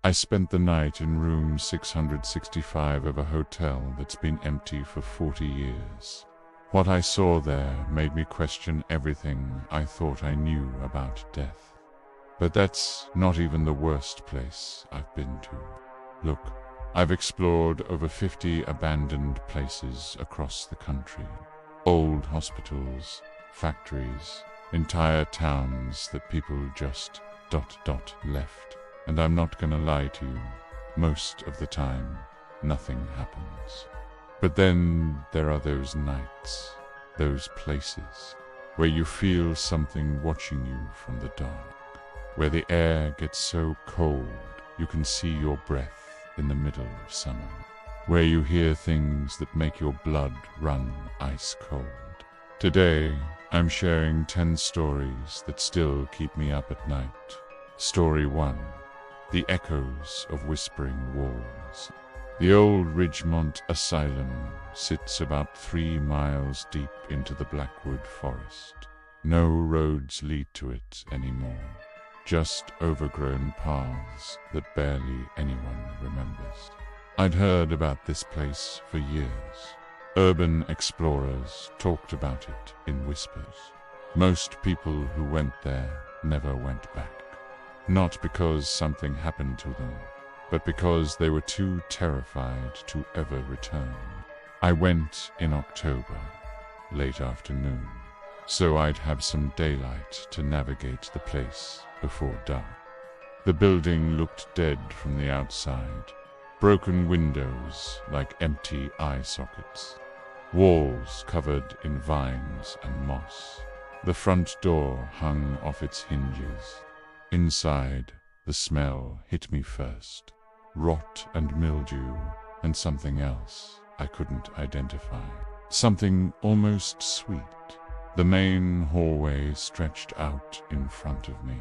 I spent the night in room 665 of a hotel that's been empty for 40 years. What I saw there made me question everything I thought I knew about death. But that's not even the worst place I've been to. Look, I've explored over 50 abandoned places across the country. Old hospitals, factories, entire towns that people just ... left. And I'm not gonna lie to you, most of the time, nothing happens. But then there are those nights, those places, where you feel something watching you from the dark, where the air gets so cold you can see your breath in the middle of summer, where you hear things that make your blood run ice cold. Today, I'm sharing 10 stories that still keep me up at night. Story 1. The Echoes of Whispering Walls. The old Ridgemont Asylum sits about 3 miles deep into the Blackwood Forest. No roads lead to it anymore, just overgrown paths that barely anyone remembers. I'd heard about this place for years. Urban explorers talked about it in whispers. Most people who went there never went back. Not because something happened to them, but because they were too terrified to ever return. I went in October, late afternoon, so I'd have some daylight to navigate the place before dark. The building looked dead from the outside, broken windows like empty eye sockets, walls covered in vines and moss. The front door hung off its hinges. Inside, the smell hit me first. Rot and mildew, and something else I couldn't identify. Something almost sweet. The main hallway stretched out in front of me.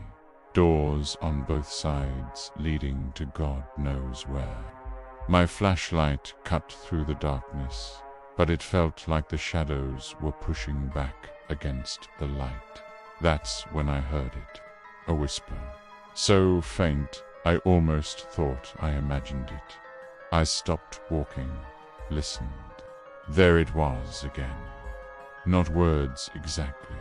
Doors on both sides leading to God knows where. My flashlight cut through the darkness, but it felt like the shadows were pushing back against the light. That's when I heard it. A whisper, so faint I almost thought I imagined it. I stopped walking, listened. There it was again. Not words exactly,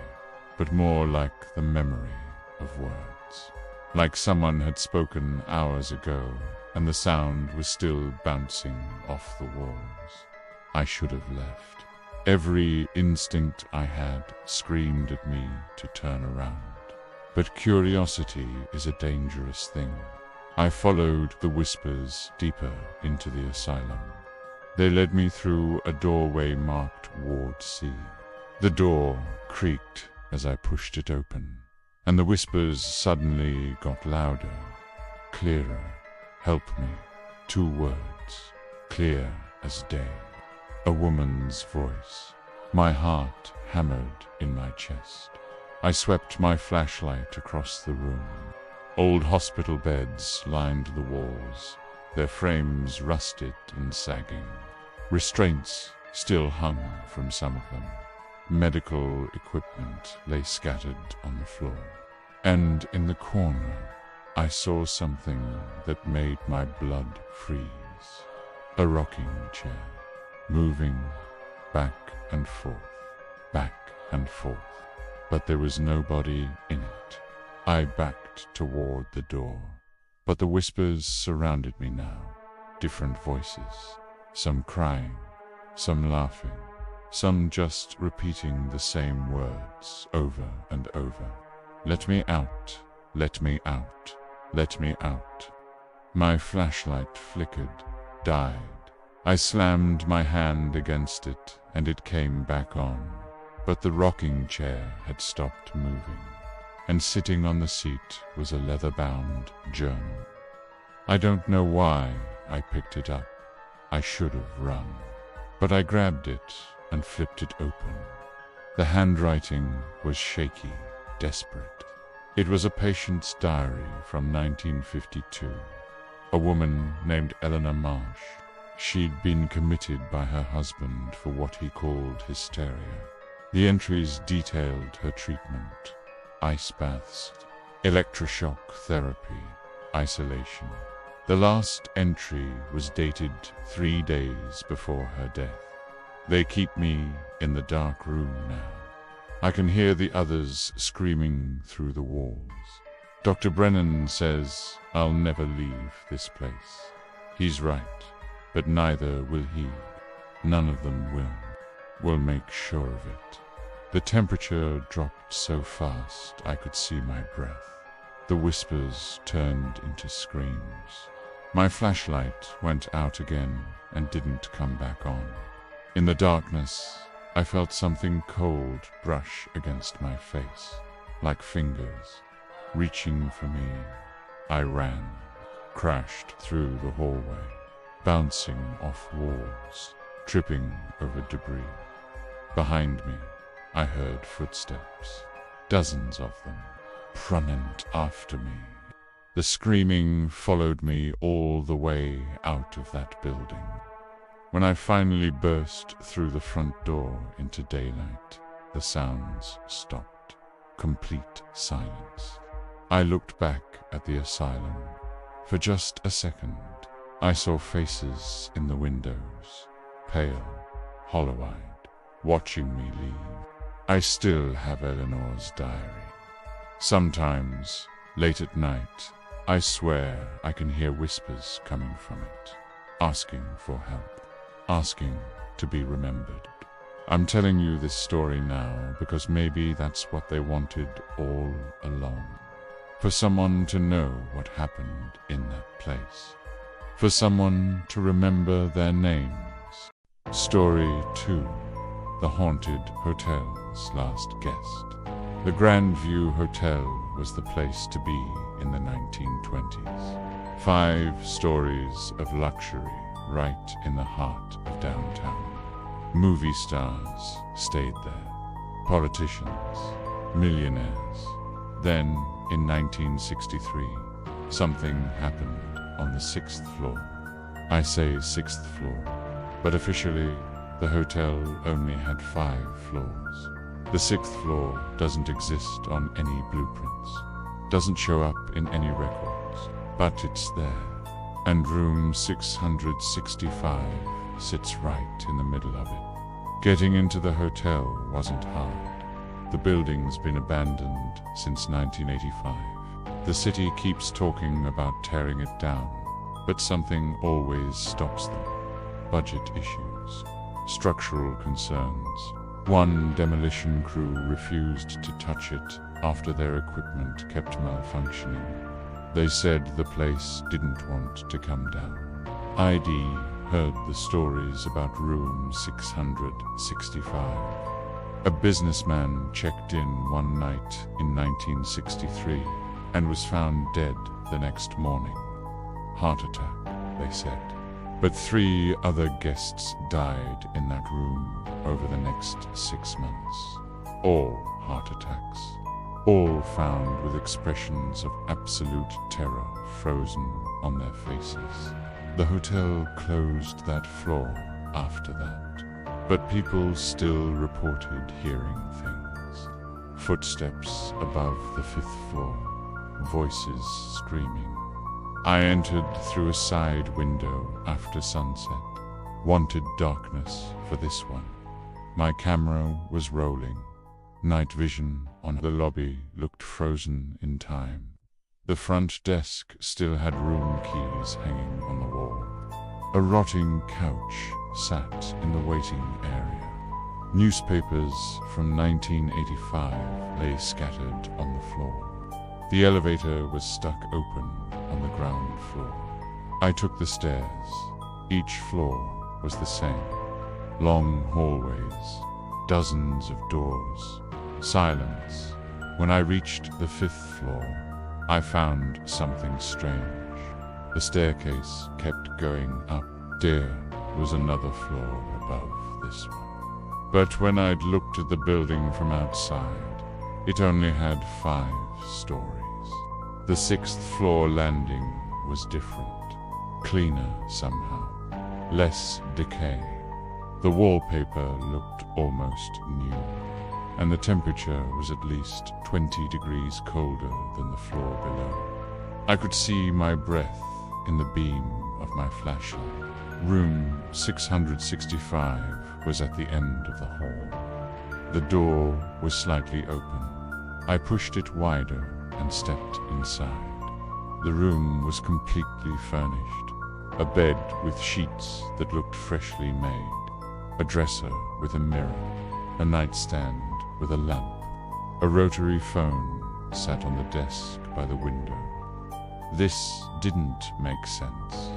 but more like the memory of words. Like someone had spoken hours ago, and the sound was still bouncing off the walls. I should have left. Every instinct I had screamed at me to turn around. But curiosity is a dangerous thing. I followed the whispers deeper into the asylum. They led me through a doorway marked Ward C. The door creaked as I pushed it open, and the whispers suddenly got louder, clearer. Help me. 2 words, clear as day. A woman's voice. My heart hammered in my chest. I swept my flashlight across the room. Old hospital beds lined the walls, their frames rusted and sagging. Restraints still hung from some of them. Medical equipment lay scattered on the floor. And in the corner, I saw something that made my blood freeze. A rocking chair, moving back and forth. But there was nobody in it. I backed toward the door, but the whispers surrounded me now. Different voices, some crying, some laughing, some just repeating the same words over and over. Let me out, let me out, let me out. My flashlight flickered, died. I slammed my hand against it, and it came back on. But the rocking chair had stopped moving, and sitting on the seat was a leather-bound journal. I don't know why I picked it up. I should have run. But I grabbed it and flipped it open. The handwriting was shaky, desperate. It was a patient's diary from 1952. A woman named Eleanor Marsh. She'd been committed by her husband for what he called hysteria. The entries detailed her treatment: ice baths, electroshock therapy, isolation. The last entry was dated 3 days before her death. They keep me in the dark room now. I can hear the others screaming through the walls. Dr. Brennan says I'll never leave this place. He's right, but neither will he. None of them will. We'll make sure of it. The temperature dropped so fast I could see my breath. The whispers turned into screams. My flashlight went out again and didn't come back on. In the darkness, I felt something cold brush against my face, like fingers, reaching for me. I ran, crashed through the hallway, bouncing off walls, tripping over debris. Behind me, I heard footsteps, dozens of them, prominent after me. The screaming followed me all the way out of that building. When I finally burst through the front door into daylight, the sounds stopped. Complete silence. I looked back at the asylum. For just a second, I saw faces in the windows, pale, hollow-eyed, watching me leave. I still have Eleanor's diary. Sometimes, late at night, I swear I can hear whispers coming from it, asking for help, asking to be remembered. I'm telling you this story now because maybe that's what they wanted all along. For someone to know what happened in that place. For someone to remember their names. Story 2. The Haunted Hotel's Last Guest. The Grandview Hotel was the place to be in the 1920s. 5 stories of luxury right in the heart of downtown. Movie stars stayed there. Politicians, millionaires. Then, in 1963, something happened on the 6th floor. I say 6th floor, but officially, the hotel only had 5 floors. The 6th floor doesn't exist on any blueprints, doesn't show up in any records, but it's there. And room 665 sits right in the middle of it. Getting into the hotel wasn't hard. The building's been abandoned since 1985. The city keeps talking about tearing it down, but something always stops them. Budget issues, structural concerns. One demolition crew refused to touch it after their equipment kept malfunctioning. They said the place didn't want to come down. ID heard the stories about room 665. A businessman checked in one night in 1963 and was found dead the next morning. Heart attack, they said. But 3 other guests died in that room over the next 6 months. All heart attacks. All found with expressions of absolute terror frozen on their faces. The hotel closed that floor after that, but people still reported hearing things. Footsteps above the 5th floor, voices screaming. I entered through a side window after sunset, wanted darkness for this one. My camera was rolling. Night vision on the lobby looked frozen in time. The front desk still had room keys hanging on the wall. A rotting couch sat in the waiting area. Newspapers from 1985 lay scattered on the floor. The elevator was stuck open on the ground floor. I took the stairs. Each floor was the same. Long hallways, dozens of doors, silence. When I reached the 5th floor, I found something strange. The staircase kept going up. There was another floor above this one. But when I'd looked at the building from outside, it only had 5 stories. The 6th floor landing was different, cleaner somehow, less decay. The wallpaper looked almost new, and the temperature was at least 20 degrees colder than the floor below. I could see my breath in the beam of my flashlight. Room 665 was at the end of the hall. The door was slightly open. I pushed it wider and stepped inside. The room was completely furnished. A bed with sheets that looked freshly made. A dresser with a mirror. A nightstand with a lamp. A rotary phone sat on the desk by the window. This didn't make sense.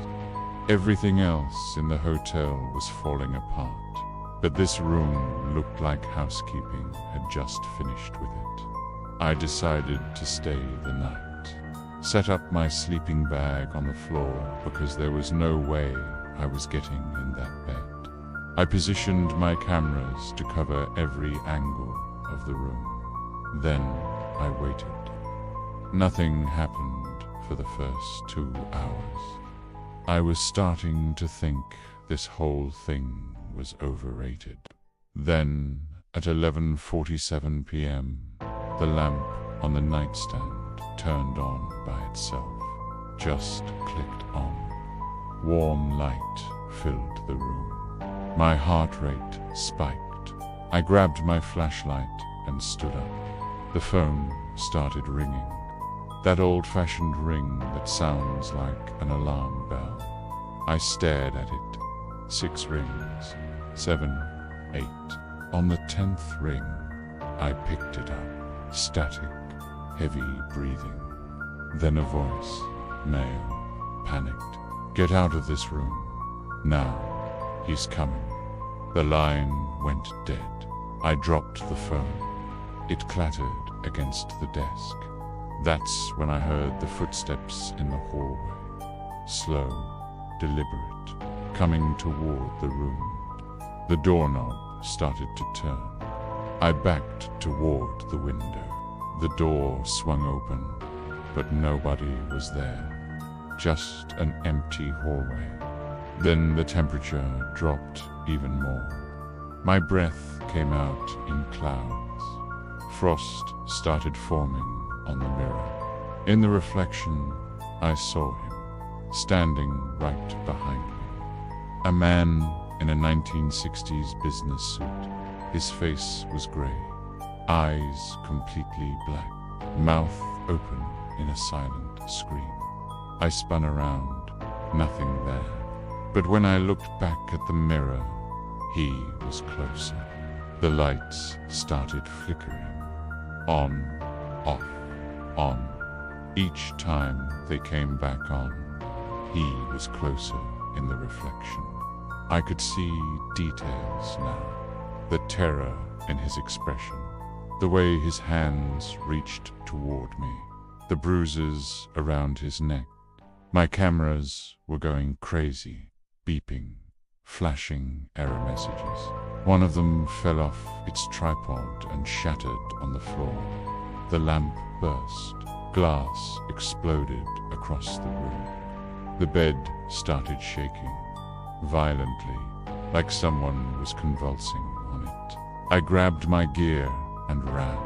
Everything else in the hotel was falling apart, but this room looked like housekeeping had just finished with it. I decided to stay the night. Set up my sleeping bag on the floor because there was no way I was getting in that bed. I positioned my cameras to cover every angle of the room. Then I waited. Nothing happened for the first 2 hours. I was starting to think this whole thing was overrated. Then, at 11:47 p.m., the lamp on the nightstand turned on by itself. Just clicked on. Warm light filled the room. My heart rate spiked. I grabbed my flashlight and stood up. The phone started ringing. That old-fashioned ring that sounds like an alarm bell. I stared at it. 6 rings. 7, 8. On the 10th ring, I picked it up. Static, heavy breathing. Then a voice. Male. Panicked. Get out of this room. Now. He's coming. The line went dead. I dropped the phone. It clattered against the desk. That's when I heard the footsteps in the hallway. Slow, deliberate, coming toward the room. The doorknob started to turn. I backed toward the window. The door swung open, but nobody was there. Just an empty hallway. Then the temperature dropped even more. My breath came out in clouds. Frost started forming on the mirror. In the reflection, I saw him, standing right behind me. A man in a 1960s business suit. His face was gray, eyes completely black, mouth open in a silent scream. I spun around, nothing there. But when I looked back at the mirror, he was closer. The lights started flickering. On, off, on. Each time they came back on, he was closer in the reflection. I could see details now. The terror in his expression. The way his hands reached toward me. The bruises around his neck. My cameras were going crazy, beeping, flashing error messages. One of them fell off its tripod and shattered on the floor. The lamp burst. Glass exploded across the room. The bed started shaking, violently, like someone was convulsing on it. I grabbed my gear and ran.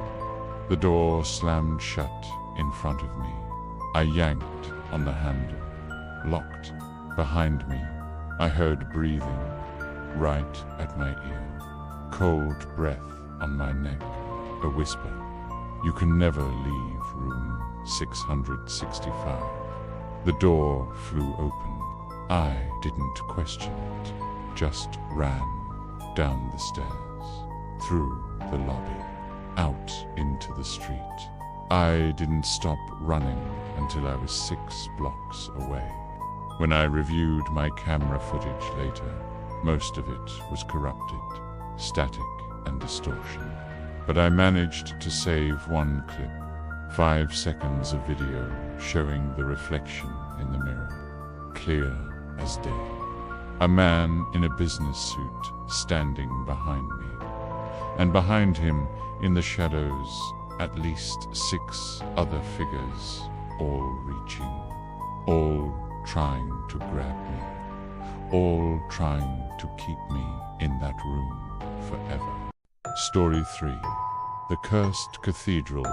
The door slammed shut in front of me. I yanked on the handle. Locked. Behind me, I heard breathing, right at my ear. Cold breath on my neck. A whisper. You can never leave room 665. The door flew open. I didn't question it. Just ran down the stairs, through the lobby, out into the street. I didn't stop running until I was 6 blocks away. When I reviewed my camera footage later, most of it was corrupted, static and distortion. But I managed to save one clip, 5 seconds of video showing the reflection in the mirror, clear as day. A man in a business suit standing behind me, and behind him, in the shadows, at least 6 other figures, all reaching, all trying to grab me, all trying to keep me in that room forever. Story 3. The cursed cathedral,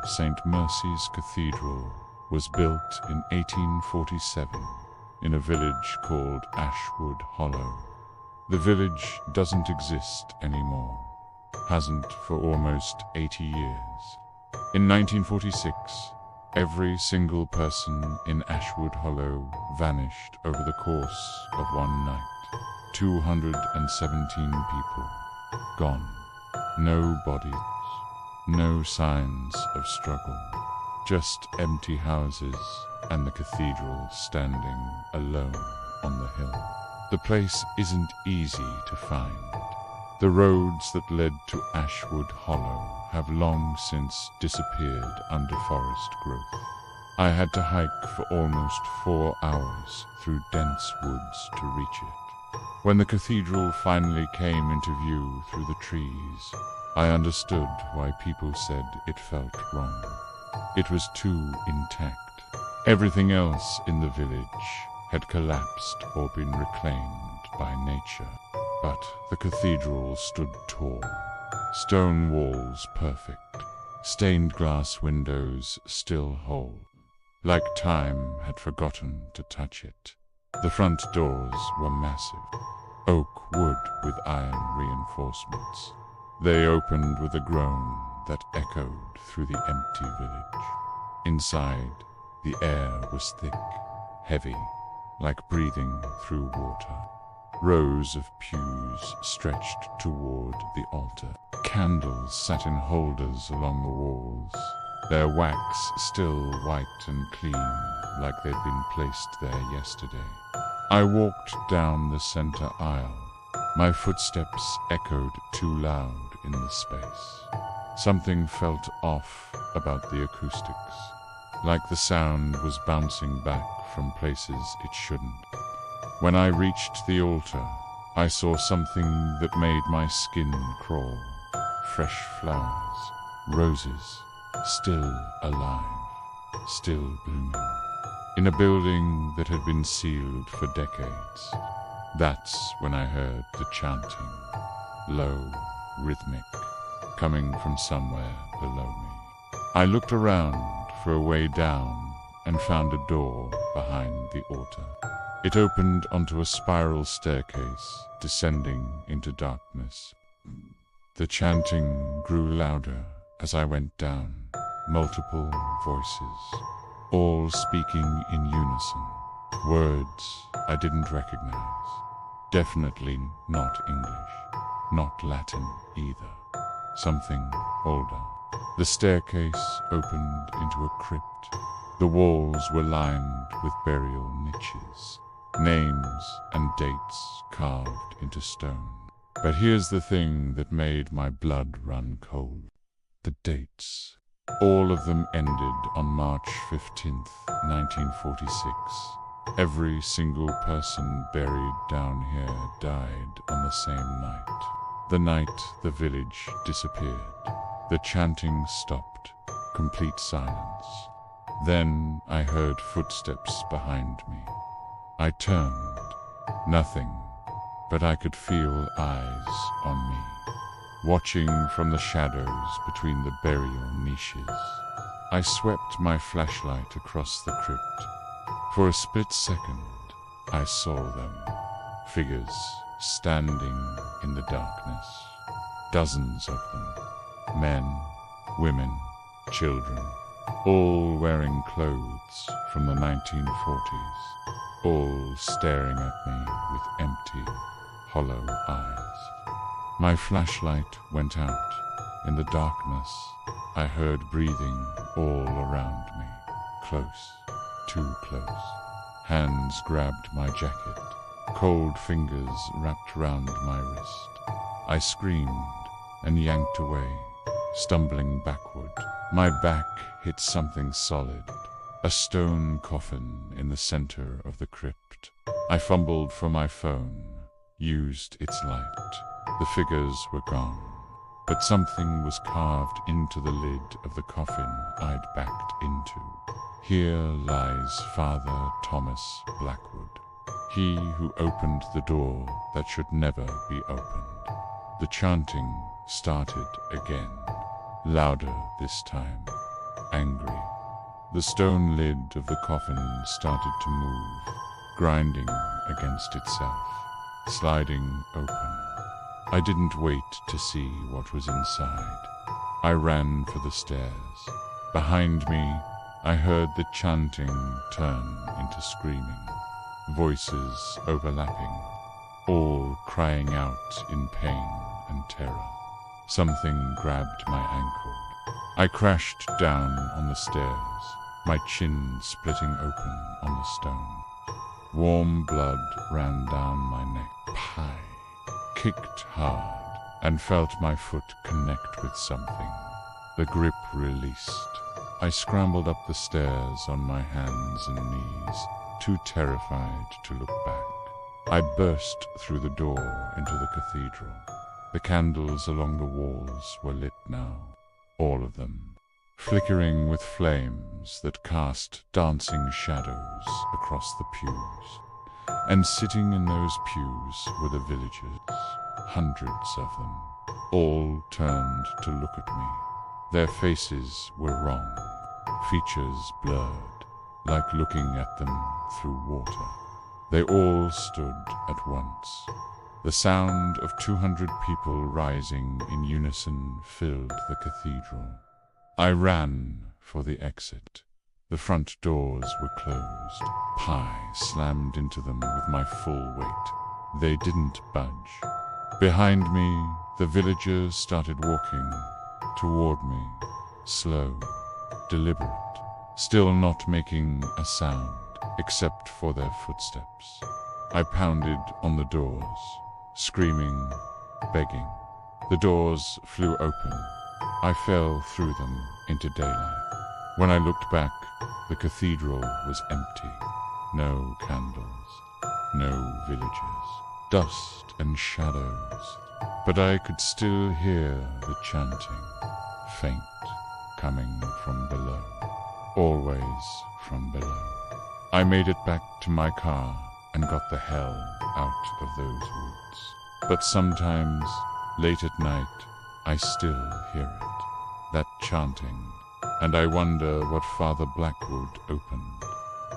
St. Mercy's Cathedral, was built in 1847 in a village called Ashwood Hollow. The village doesn't exist anymore. Hasn't for almost 80 years. In 1946, every single person in Ashwood Hollow vanished over the course of one night. 217 people gone. No bodies, no signs of struggle. Just empty houses and the cathedral standing alone on the hill. The place isn't easy to find. The roads that led to Ashwood Hollow have long since disappeared under forest growth. I had to hike for almost 4 hours through dense woods to reach it. When the cathedral finally came into view through the trees, I understood why people said it felt wrong. It was too intact. Everything else in the village had collapsed or been reclaimed by nature. But the cathedral stood tall, stone walls perfect, stained glass windows still whole, like time had forgotten to touch it. The front doors were massive, oak wood with iron reinforcements. They opened with a groan that echoed through the empty village. Inside, the air was thick, heavy, like breathing through water. Rows of pews stretched toward the altar. Candles sat in holders along the walls, their wax still white and clean, like they'd been placed there yesterday. I walked down the center aisle. My footsteps echoed too loud in the space. Something felt off about the acoustics, like the sound was bouncing back from places it shouldn't. When I reached the altar, I saw something that made my skin crawl. Fresh flowers, roses, still alive, still blooming. In a building that had been sealed for decades. That's when I heard the chanting, low, rhythmic, coming from somewhere below me. I looked around for a way down and found a door behind the altar. It opened onto a spiral staircase, descending into darkness. The chanting grew louder as I went down, multiple voices, all speaking in unison, words I didn't recognize. Definitely not English, not Latin either, something older. The staircase opened into a crypt. The walls were lined with burial niches, names and dates carved into stone. But here's the thing that made my blood run cold. The dates. All of them ended on March 15th, 1946. Every single person buried down here died on the same night. The night the village disappeared. The chanting stopped. Complete silence. Then I heard footsteps behind me. I turned. Nothing, but I could feel eyes on me, watching from the shadows between the burial niches. I swept my flashlight across the crypt. For a split second, I saw them, figures standing in the darkness. Dozens of them, men, women, children, all wearing clothes from the 1940s, all staring at me with empty, hollow eyes. My flashlight went out. In the darkness, I heard breathing all around me, close, too close. Hands grabbed my jacket, cold fingers wrapped round my wrist. I screamed and yanked away, stumbling backward. My back hit something solid, a stone coffin in the center of the crypt. I fumbled for my phone, used its light. The figures were gone, but something was carved into the lid of the coffin I'd backed into. Here lies Father Thomas Blackwood, he who opened the door that should never be opened. The chanting started again, louder this time, angry. The stone lid of the coffin started to move. grinding against itself, sliding open. I didn't wait to see what was inside. I ran for the stairs. Behind me, I heard the chanting turn into screaming, voices overlapping, all crying out in pain and terror. Something grabbed my ankle. I crashed down on the stairs, my chin splitting open on the stone. Warm blood ran down my neck. I kicked hard and felt my foot connect with something. The grip released. I scrambled up the stairs on my hands and knees, too terrified to look back. I burst through the door into the cathedral. The candles along the walls were lit now, all of them, flickering with flames that cast dancing shadows across the pews. And sitting in those pews were the villagers, hundreds of them, all turned to look at me. Their faces were wrong, features blurred, like looking at them through water. They all stood at once. The sound of 200 people rising in unison filled the cathedral. I ran for the exit. The front doors were closed. I slammed into them with my full weight. They didn't budge. Behind me, the villagers started walking toward me, slow, deliberate, still not making a sound except for their footsteps. I pounded on the doors, screaming, begging. The doors flew open. I fell through them into daylight. When I looked back, the cathedral was empty. No candles, no villagers, dust and shadows. But I could still hear the chanting, faint, coming from below, always from below. I made it back to my car and got the hell out of those woods. But sometimes, late at night, I still hear it, that chanting, and I wonder what Father Blackwood opened,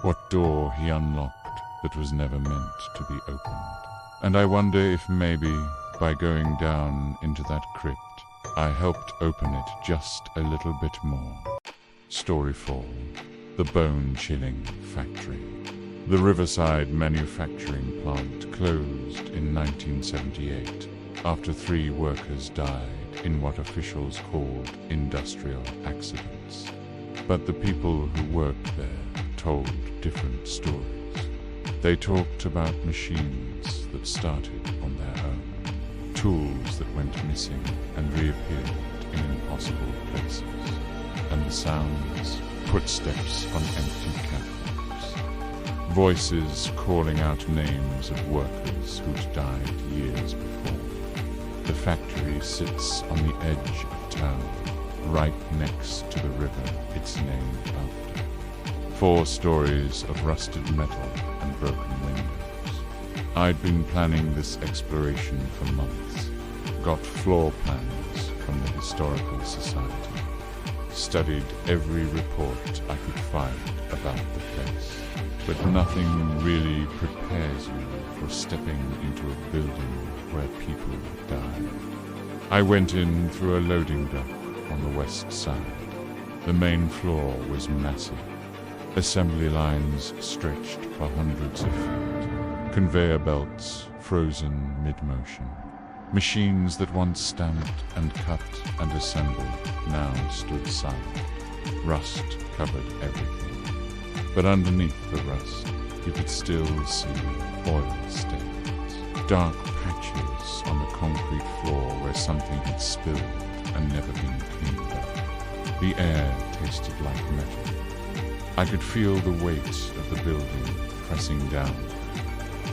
what door he unlocked that was never meant to be opened. And I wonder if maybe, by going down into that crypt, I helped open it just a little bit more. Story 4. The bone-chilling factory. The Riverside manufacturing plant closed in 1978 after 3 workers died in what officials called industrial accidents. But the people who worked there told different stories. They talked about machines that started on their own, tools that went missing and reappeared in impossible places, and the sounds, footsteps on empty catwalks, voices calling out names of workers who'd died years before. The factory sits on the edge of town, right next to the river it's named after. 4 stories of rusted metal and broken windows. I'd been planning this exploration for months, got floor plans from the Historical Society, studied every report I could find about the place, but nothing really prepares you for stepping into a building where people die. I went in through a loading dock on the west side. The main floor was massive. Assembly lines stretched for hundreds of feet. Conveyor belts frozen mid-motion. Machines that once stamped and cut and assembled now stood silent. Rust covered everything. But underneath the rust, you could still see oil stains. Dark patches on the concrete floor where something had spilled and never been cleaned up. The air tasted like metal. I could feel the weight of the building pressing down.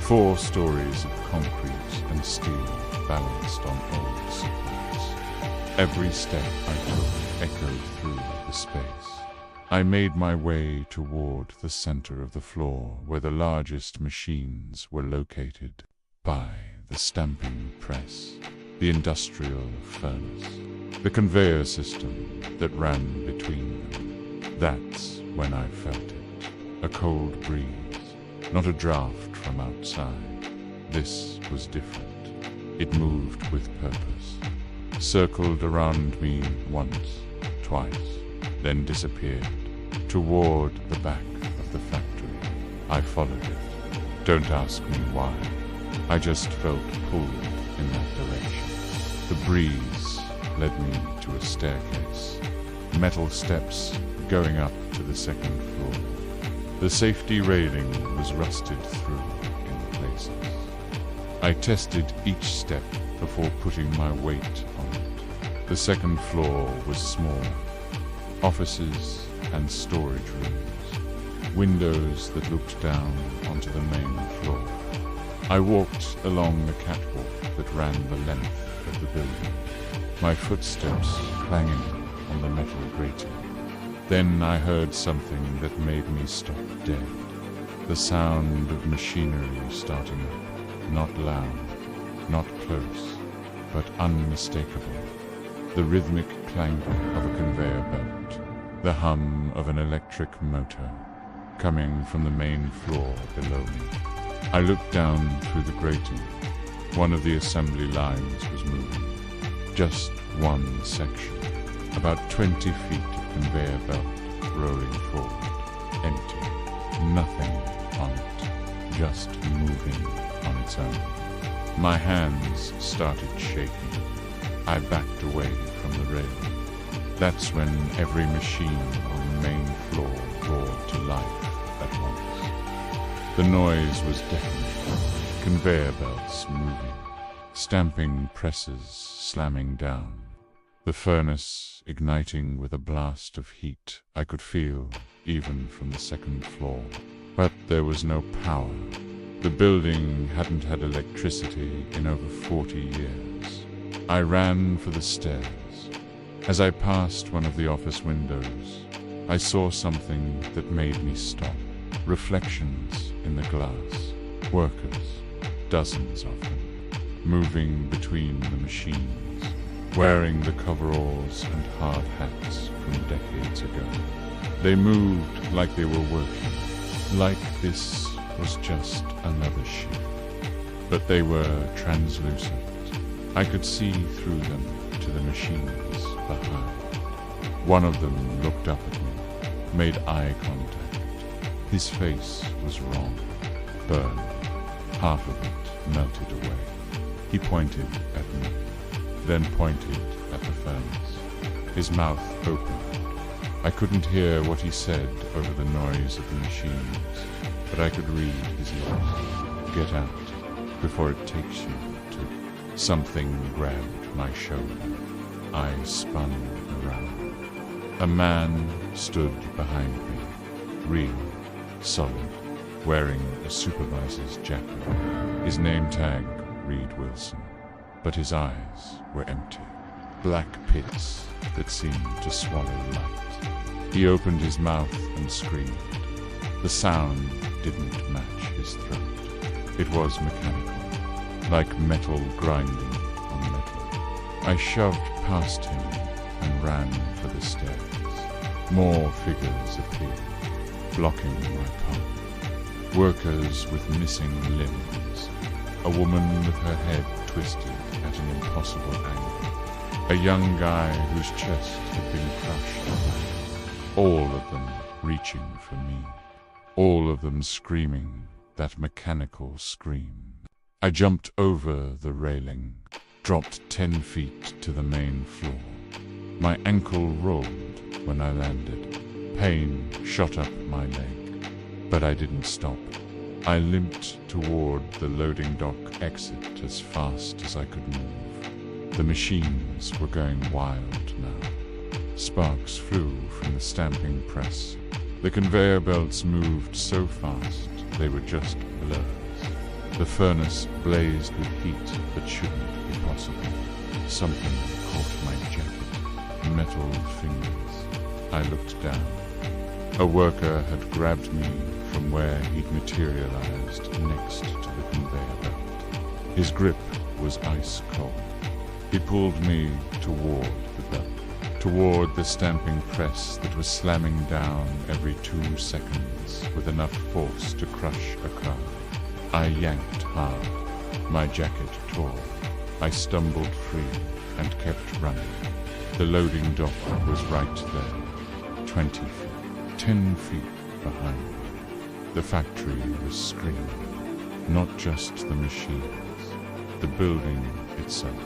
4 stories of concrete and steel balanced on old supports. Every step I took echoed through the space. I made my way toward the center of the floor where the largest machines were located. By the stamping press, the industrial furnace, the conveyor system that ran between them. That's when I felt it. A cold breeze, not a draft from outside. This was different. It moved with purpose, circled around me once, twice, then disappeared, toward the back of the factory. I followed it. Don't ask me why. I just felt pulled in that direction. The breeze led me to a staircase, metal steps going up to the second floor. The safety railing was rusted through in places. I tested each step before putting my weight on it. The second floor was small. Offices and storage rooms. Windows that looked down onto the main floor. I walked along the catwalk that ran the length of the building, my footsteps clanging on the metal grating. Then I heard something that made me stop dead. The sound of machinery starting up, not loud, not close, but unmistakable. The rhythmic clank of a conveyor belt, the hum of an electric motor, coming from the main floor below me. I looked down through the grating. One of the assembly lines was moving. Just one section, about 20 feet of conveyor belt rolling forward, empty, nothing on it, just moving on its own. My hands started shaking. I backed away from the railing. That's when every machine on the main floor roared to life at once. The noise was deafening. Conveyor belts moving, stamping presses slamming down. The furnace igniting with a blast of heat I could feel even from the second floor. But there was no power. The building hadn't had electricity in over 40 years. I ran for the stairs. As I passed one of the office windows, I saw something that made me stop. Reflections in the glass. Workers, dozens of them, moving between the machines, wearing the coveralls and hard hats from decades ago. They moved like they were working, like this was just another shift. But they were translucent. I could see through them to the machines behind. One of them looked up at me, made eye contact. His face was wrong, burned. Half of it melted away. He pointed at me, then pointed at the furnace. His mouth opened. I couldn't hear what he said over the noise of the machines, but I could read his lips. Get out, before it takes you to. Something grabbed my shoulder. I spun around. A man stood behind me, real, solid, wearing a supervisor's jacket. His name tag read Wilson, but his eyes were empty. Black pits that seemed to swallow light. He opened his mouth and screamed. The sound didn't match his throat. It was mechanical, like metal grinding on metal. I shoved past him and ran for the stairs. More figures appeared, blocking my path. Workers with missing limbs. A woman with her head twisted at an impossible angle. A young guy whose chest had been crushed. All of them reaching for me. All of them screaming that mechanical scream. I jumped over the railing, dropped 10 feet to the main floor. My ankle rolled when I landed. Pain shot up my leg, but I didn't stop. I limped toward the loading dock exit as fast as I could move. The machines were going wild now. Sparks flew from the stamping press. The conveyor belts moved so fast they were just blurs. The furnace blazed with heat that shouldn't be possible. Something caught my jacket. Metal fingers. I looked down. A worker had grabbed me from where he'd materialized next to the conveyor belt. His grip was ice cold. He pulled me toward the belt, toward the stamping press that was slamming down every 2 seconds hands with enough force to crush a car. I yanked hard. My jacket tore. I stumbled free and kept running. The loading dock was right there, 20 feet, 10 feet behind me. The factory was screaming, not just the machines, the building itself.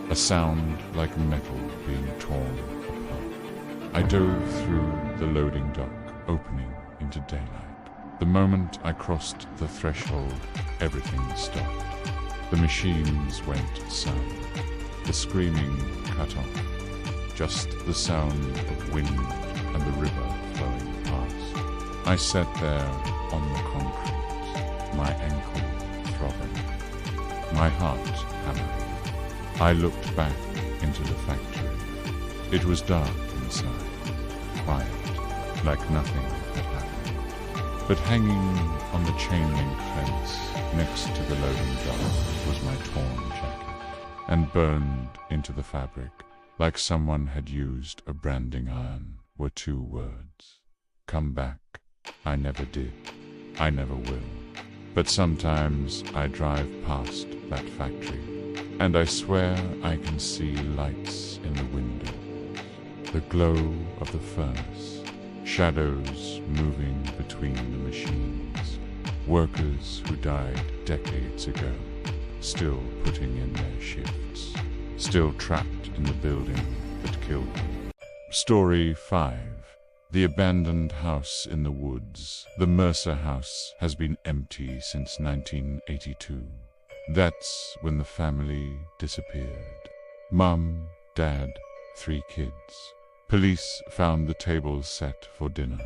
A sound like metal being torn apart. I dove through the loading dock, opening into daylight. The moment I crossed the threshold, everything stopped. The machines went silent. The screaming cut off. Just the sound of wind and the river flowing past. I sat there on the concrete, my ankle throbbing, my heart hammering. I looked back into the factory. It was dark inside, quiet, like nothing had happened. But hanging on the chain-link fence next to the loading dock was my torn jacket, and burned into the fabric like someone had used a branding iron were 2 words. Come back. I never did. I never will. But sometimes I drive past that factory, and I swear I can see lights in the windows, the glow of the furnace, shadows moving between the machines, workers who died decades ago, still putting in their shifts, still trapped in the building that killed them. Story 5. The abandoned house in the woods. The Mercer house has been empty since 1982. That's when the family disappeared. Mum, Dad, 3 kids. Police found the table set for dinner.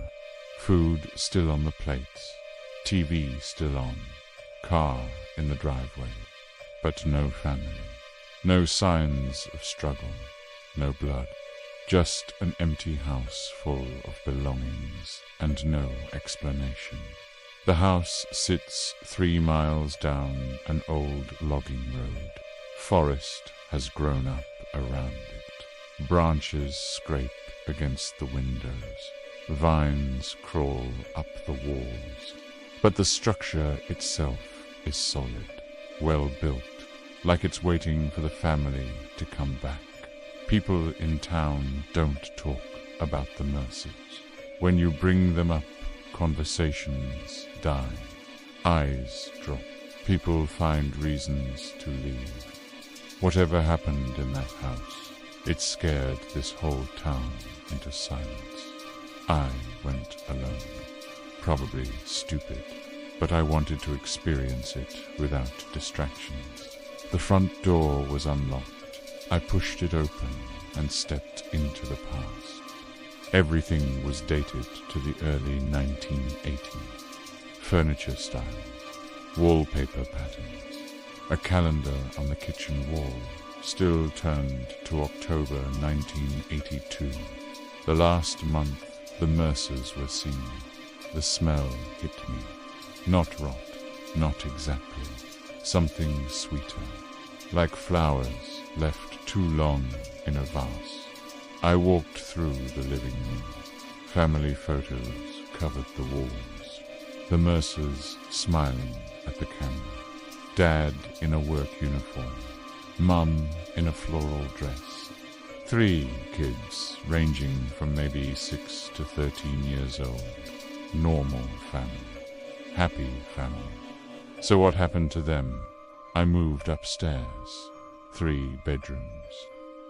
Food still on the plates. TV still on. Car in the driveway. But no family. No signs of struggle, no blood, just an empty house full of belongings and no explanation. The house sits 3 miles down an old logging road. Forest has grown up around it. Branches scrape against the windows. Vines crawl up the walls. But the structure itself is solid, well built, like it's waiting for the family to come back. People in town don't talk about the Mercers. When you bring them up, conversations die. Eyes drop. People find reasons to leave. Whatever happened in that house, it scared this whole town into silence. I went alone. Probably stupid, but I wanted to experience it without distractions. The front door was unlocked. I pushed it open and stepped into the past. Everything was dated to the early 1980s. Furniture styles, wallpaper patterns, a calendar on the kitchen wall still turned to October 1982. The last month the Mercers were seen. The smell hit me. Not rot, not exactly. Something sweeter, like flowers left too long in a vase. I walked through the living room. Family photos covered the walls. The Mercers smiling at the camera. Dad in a work uniform. Mum in a floral dress. 3 kids ranging from maybe 6 to 13 years old. Normal family. Happy family. So what happened to them? I moved upstairs. 3 bedrooms.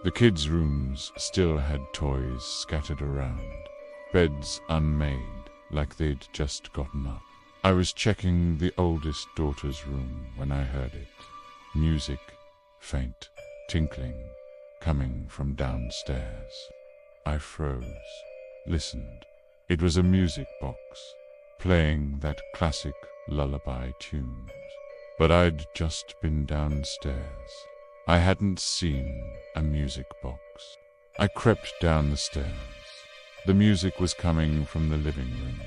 The kids' rooms still had toys scattered around. Beds unmade, like they'd just gotten up. I was checking the oldest daughter's room when I heard it. Music, faint, tinkling, coming from downstairs. I froze, listened. It was a music box, playing that classic lullaby tunes. But I'd just been downstairs. I hadn't seen a music box. I crept down the stairs. The music was coming from the living room.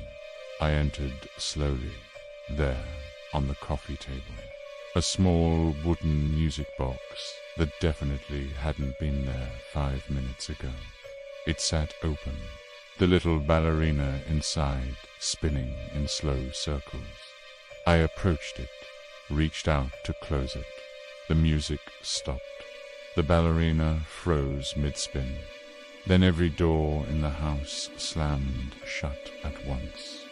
I entered slowly. There, on the coffee table, a small wooden music box that definitely hadn't been there 5 minutes ago. It sat open, the little ballerina inside spinning in slow circles. I approached it, reached out to close it. The music stopped. The ballerina froze mid-spin. Then every door in the house slammed shut at once.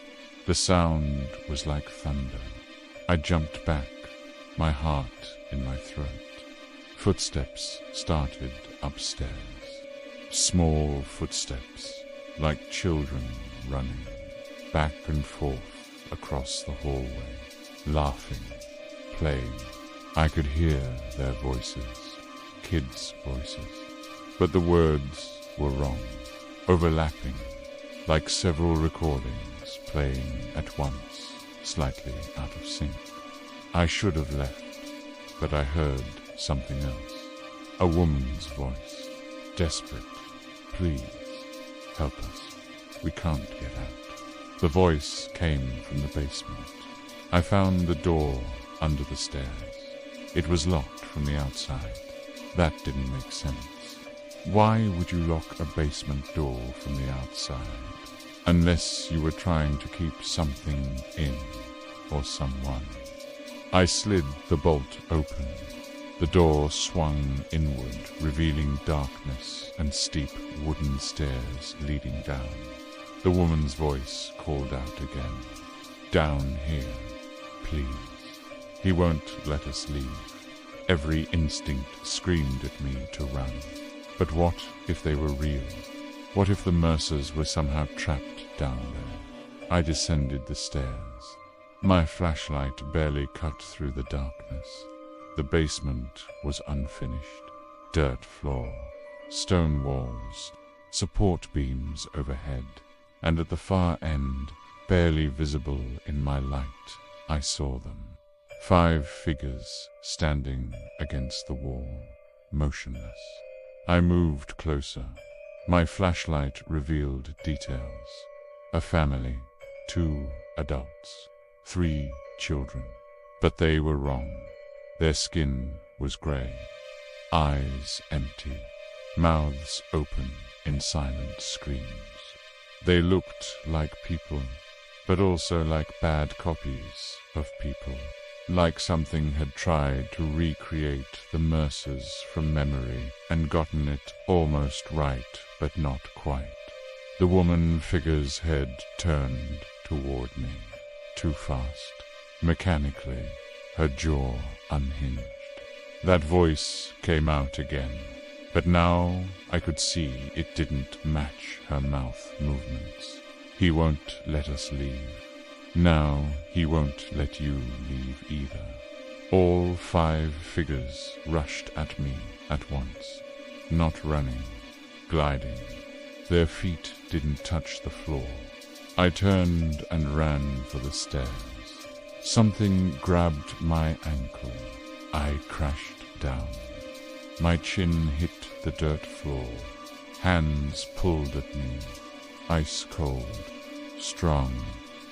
The sound was like thunder. I jumped back, my heart in my throat. Footsteps started upstairs. Small footsteps, like children running, back and forth across the hallway, laughing, playing. I could hear their voices, kids' voices, but the words were wrong, overlapping, like several recordings playing at once, slightly out of sync. I should have left, but I heard something else. A woman's voice, desperate. Please, help us. We can't get out. The voice came from the basement. I found the door under the stairs. It was locked from the outside. That didn't make sense. Why would you lock a basement door from the outside? Unless you were trying to keep something in, or someone. I slid the bolt open. The door swung inward, revealing darkness and steep wooden stairs leading down. The woman's voice called out again. Down here, please. He won't let us leave. Every instinct screamed at me to run. But what if they were real? What if the Mercers were somehow trapped down there? I descended the stairs. My flashlight barely cut through the darkness. The basement was unfinished. Dirt floor, stone walls, support beams overhead, and at the far end, barely visible in my light, I saw them. 5 figures standing against the wall, motionless. I moved closer. My flashlight revealed details. A family, 2 adults, 3 children. But they were wrong. Their skin was gray, eyes empty, mouths open in silent screams. They looked like people, but also like bad copies of people, like something had tried to recreate the Mercers from memory and gotten it almost right, but not quite. The woman figure's head turned toward me, too fast, mechanically, her jaw unhinged. That voice came out again, but now I could see it didn't match her mouth movements. He won't let us leave. Now he won't let you leave either. All 5 figures rushed at me at once, not running, gliding. Their feet didn't touch the floor. I turned and ran for the stairs. Something grabbed my ankle. I crashed down. My chin hit the dirt floor. Hands pulled at me, ice cold, strong,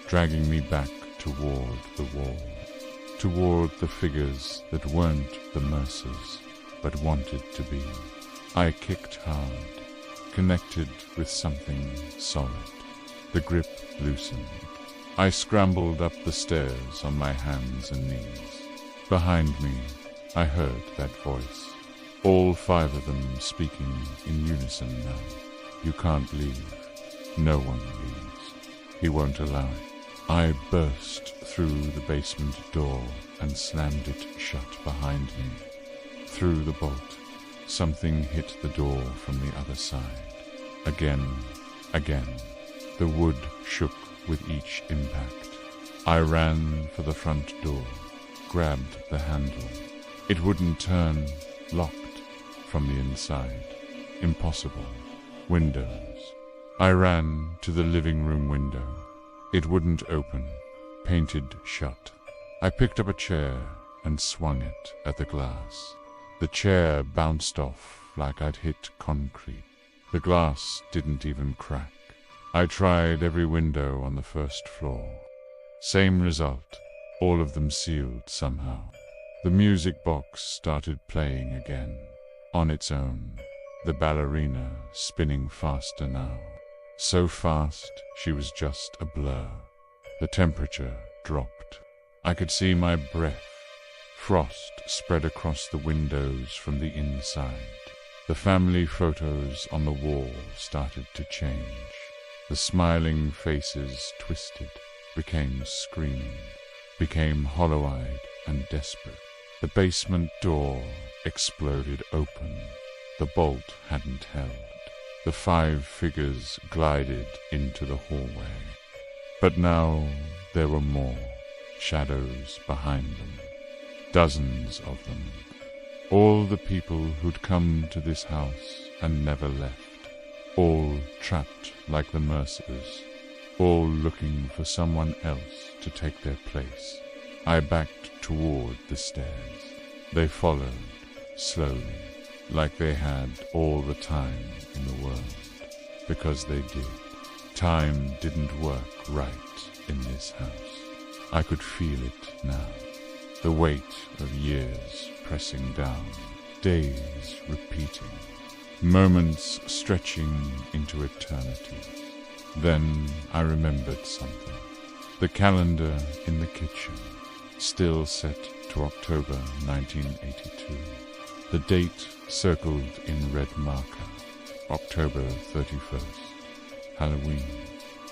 dragging me back toward the wall, toward the figures that weren't the Mercers, but wanted to be. I kicked hard, connected with something solid. The grip loosened. I scrambled up the stairs on my hands and knees. Behind me, I heard that voice. All 5 of them speaking in unison now. You can't leave. No one leaves. He won't allow it. I burst through the basement door and slammed it shut behind me. Through the bolt, something hit the door from the other side. Again, again. The wood shook with each impact. I ran for the front door, grabbed the handle. It wouldn't turn, locked from the inside. Impossible. Windows. I ran to the living room window. It wouldn't open, painted shut. I picked up a chair and swung it at the glass. The chair bounced off like I'd hit concrete. The glass didn't even crack. I tried every window on the first floor. Same result, all of them sealed somehow. The music box started playing again, on its own, the ballerina spinning faster now. So fast, she was just a blur. The temperature dropped. I could see my breath. Frost spread across the windows from the inside. The family photos on the wall started to change. The smiling faces twisted, became screaming, became hollow-eyed and desperate. The basement door exploded open. The bolt hadn't held. The 5 figures glided into the hallway. But now there were more, shadows behind them. Dozens of them. All the people who'd come to this house and never left. All trapped like the Mercers. All looking for someone else to take their place. I backed toward the stairs. They followed, slowly, like they had all the time in the world. Because they did. Time didn't work right in this house. I could feel it now. The weight of years pressing down, days repeating, moments stretching into eternity. Then I remembered something. The calendar in the kitchen, still set to October 1982. The date circled in red marker, October 31st, Halloween.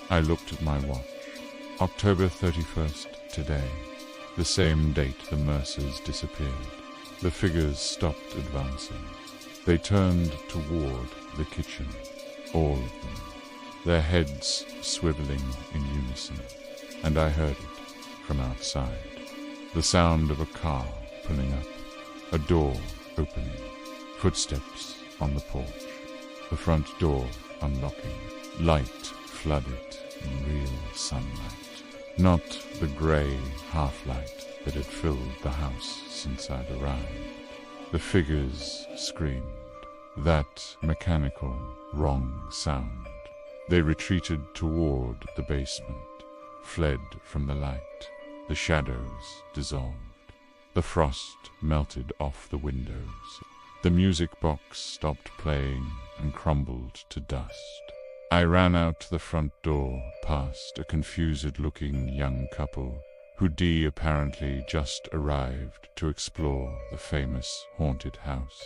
I looked at my watch. October 31st, today. The same date the Mercers disappeared. The figures stopped advancing. They turned toward the kitchen, all of them, their heads swiveling in unison, and I heard it from outside. The sound of a car pulling up, a door opening, footsteps on the porch, the front door unlocking, light flooded in real sunlight. Not the grey half-light that had filled the house since I'd arrived. The figures screamed, that mechanical, wrong sound. They retreated toward the basement, fled from the light. The shadows dissolved. The frost melted off the windows. The music box stopped playing and crumbled to dust. I ran out the front door, past a confused-looking young couple who'd apparently just arrived to explore the famous haunted house.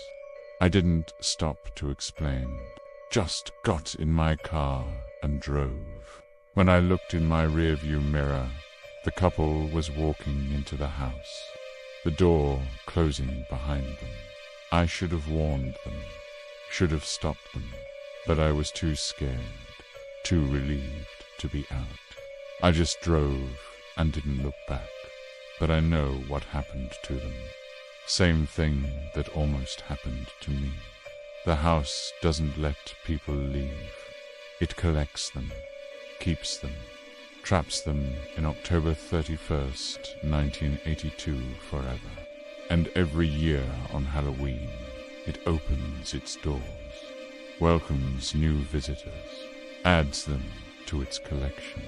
I didn't stop to explain, just got in my car and drove. When I looked in my rearview mirror, the couple was walking into the house, the door closing behind them. I should have warned them, should have stopped them, but I was too scared, too relieved to be out. I just drove and didn't look back, but I know what happened to them. Same thing that almost happened to me. The house doesn't let people leave. It collects them, keeps them, traps them in October 31st, 1982 forever. And every year on Halloween, it opens its doors, welcomes new visitors, adds them to its collection.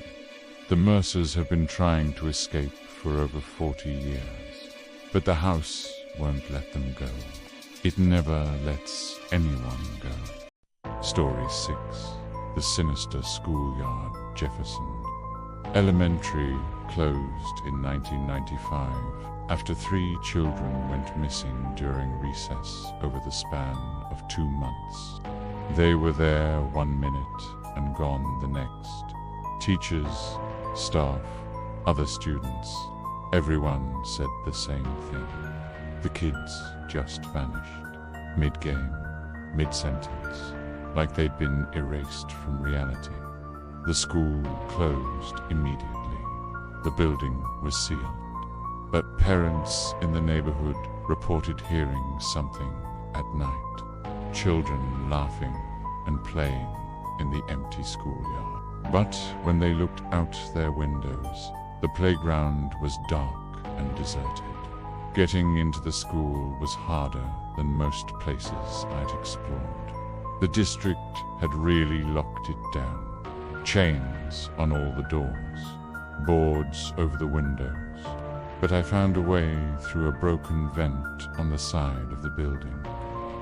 The Mercers have been trying to escape for over 40 years, but the house won't let them go. It never lets anyone go. Story 6. The Sinister Schoolyard, Jefferson. Elementary closed in 1995 after 3 children went missing during recess over the span of 2 months. They were there 1 minute and gone the next. Teachers, staff, other students, everyone said the same thing. The kids just vanished, mid-game, mid-sentence, like they'd been erased from reality. The school closed immediately. The building was sealed. But parents in the neighborhood reported hearing something at night. Children laughing and playing in the empty schoolyard. But when they looked out their windows, the playground was dark and deserted. Getting into the school was harder than most places I'd explored. The district had really locked it down. Chains on all the doors, boards over the windows. But I found a way through a broken vent on the side of the building,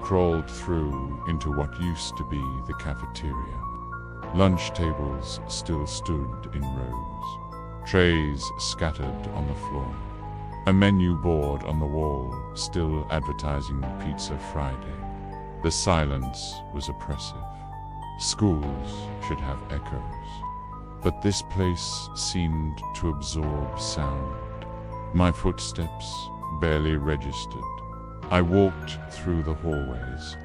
crawled through into what used to be the cafeteria. Lunch tables still stood in rows, trays scattered on the floor. A menu board on the wall still advertising Pizza Friday. The silence was oppressive. Schools should have echoes, but this place seemed to absorb sound. My footsteps barely registered. I walked through the hallways,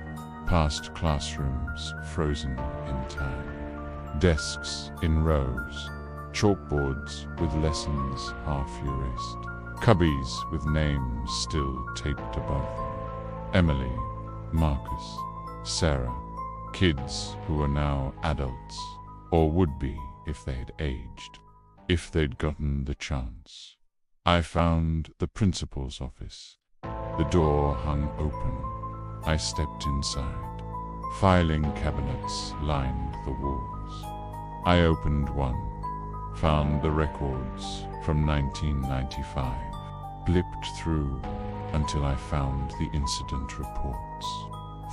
past classrooms frozen in time, desks in rows, chalkboards with lessons half erased, cubbies with names still taped above them. Emily, Marcus, Sarah, kids who were now adults, or would be if they had aged, if they'd gotten the chance. I found the principal's office. The door hung open. I stepped inside. Filing cabinets lined the walls. I opened one, found the records from 1995, blipped through until I found the incident reports.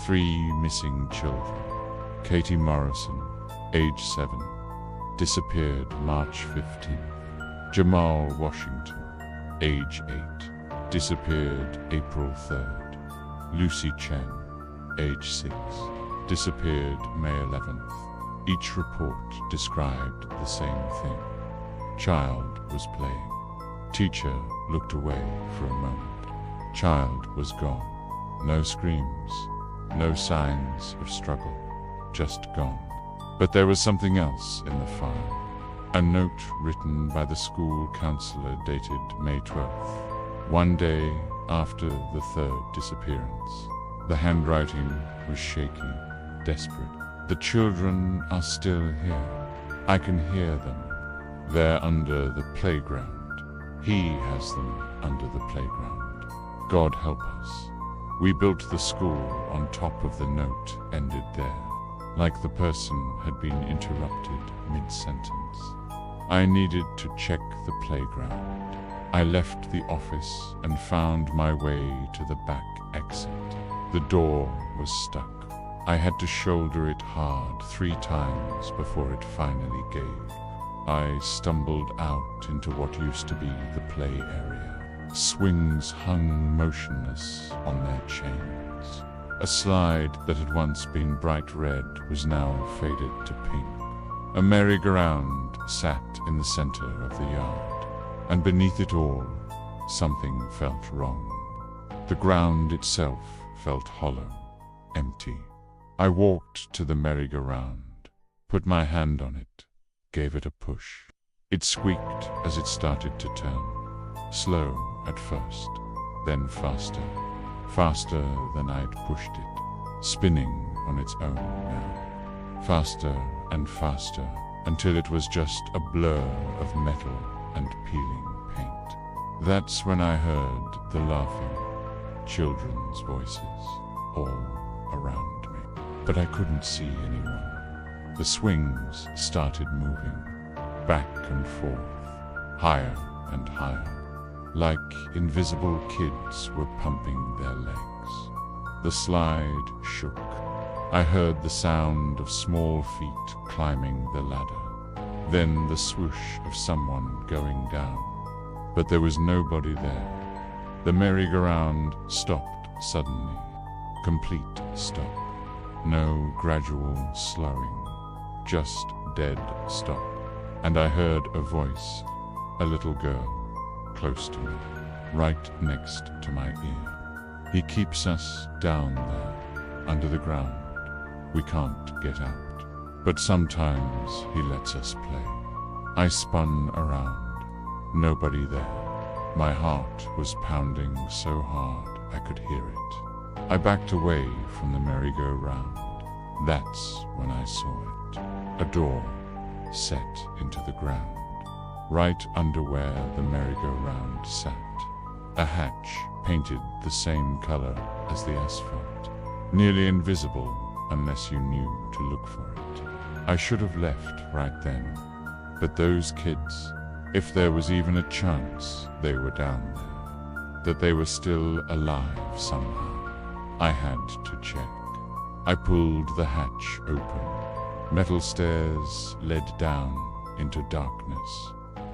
3 missing children. Katie Morrison, age 7, disappeared March 15th. Jamal Washington, age 8, disappeared April 3rd. Lucy Chen, age 6, disappeared May 11th. Each report described the same thing. Child was playing. Teacher looked away for a moment. Child was gone. No screams, no signs of struggle, just gone. But there was something else in the file. A note written by the school counselor dated May 12th, one day after the 3rd disappearance. The handwriting was shaky, desperate. The children are still here. I can hear them. They're under the playground. He has them under the playground. God help us. We built the school on top of the note ended there, like the person had been interrupted mid-sentence. I needed to check the playground. I left the office and found my way to the back exit. The door was stuck. I had to shoulder it hard 3 times before it finally gave. I stumbled out into what used to be the play area. Swings hung motionless on their chains. A slide that had once been bright red was now faded to pink. A merry-go-round sat in the center of the yard, and beneath it all, something felt wrong. The ground itself felt hollow, empty. I walked to the merry-go-round, put my hand on it, gave it a push. It squeaked as it started to turn, slow at first, then faster, faster than I'd pushed it, spinning on its own now, faster and faster, until it was just a blur of metal and peeling paint. That's when I heard the laughing, children's voices all around me. But I couldn't see anyone. The swings started moving, back and forth, higher and higher, like invisible kids were pumping their legs. The slide shook. I heard the sound of small feet climbing the ladder, then the swoosh of someone going down. But there was nobody there. The merry-go-round stopped suddenly. Complete stop. No gradual slowing. Just dead stop. And I heard a voice, a little girl, close to me, right next to my ear. He keeps us down there, under the ground. We can't get out, but sometimes he lets us play. I spun around. Nobody there. My heart was pounding so hard I could hear it. I backed away from the merry-go-round. That's when I saw it. A door set into the ground, right under where the merry-go-round sat. A hatch painted the same color as the asphalt, nearly invisible unless you knew to look for it. I should have left right then, but those kids, if there was even a chance they were down there, that they were still alive somehow, I had to check. I pulled the hatch open. Metal stairs led down into darkness.